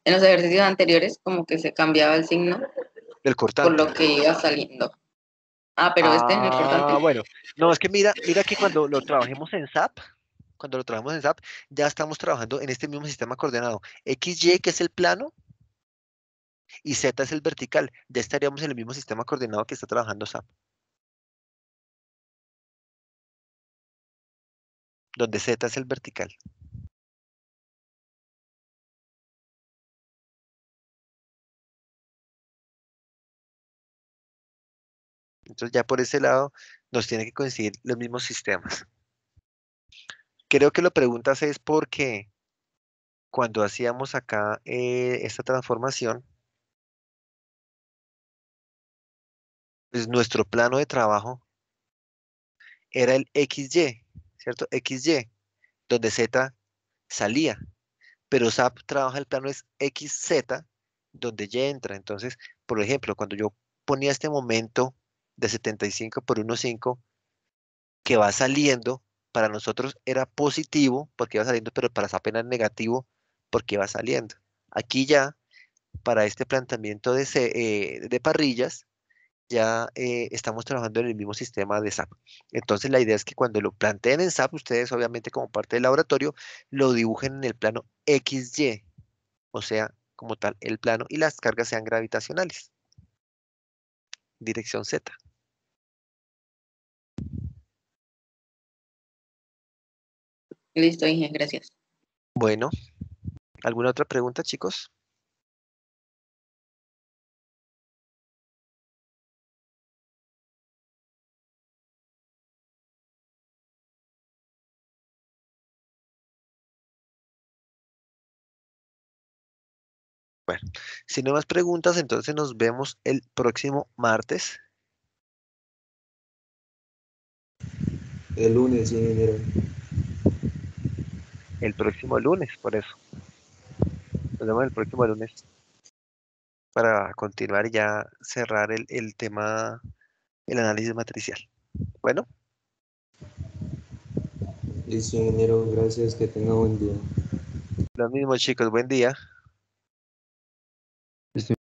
en los ejercicios anteriores como que se cambiaba el signo Del por cortante. lo que iba saliendo. Ah, pero este es el cortante. Bueno. No, es que mira que cuando lo trabajemos en SAP, ya estamos trabajando en este mismo sistema coordenado. XY, que es el plano, y Z es el vertical. Ya estaríamos en el mismo sistema coordenado que está trabajando SAP. Donde Z es el vertical. Entonces ya por ese lado nos tiene que coincidir los mismos sistemas. Creo que lo preguntas es porque cuando hacíamos acá esta transformación, pues nuestro plano de trabajo era el XY, ¿cierto? XY, donde Z salía, pero SAP trabaja el plano es XZ, donde Y entra. Entonces, por ejemplo, cuando yo ponía este momento de 75 por 1,5 que va saliendo, para nosotros era positivo porque iba saliendo, pero para SAP era negativo porque iba saliendo. Aquí ya, para este planteamiento de parrillas, ya estamos trabajando en el mismo sistema de SAP. Entonces la idea es que cuando lo planteen en SAP, ustedes obviamente como parte del laboratorio, lo dibujen en el plano XY, o sea, como tal el plano y las cargas sean gravitacionales, dirección Z. Listo, Inge, gracias. Bueno, ¿alguna otra pregunta, chicos? Bueno, si no hay más preguntas, entonces nos vemos el próximo martes. El lunes, ingeniero. El próximo lunes, por eso. Nos vemos el próximo lunes para continuar y ya cerrar el tema, el análisis matricial. Bueno, Listo, ingeniero. Gracias. Que tenga buen día. lo mismo, chicos. Buen día.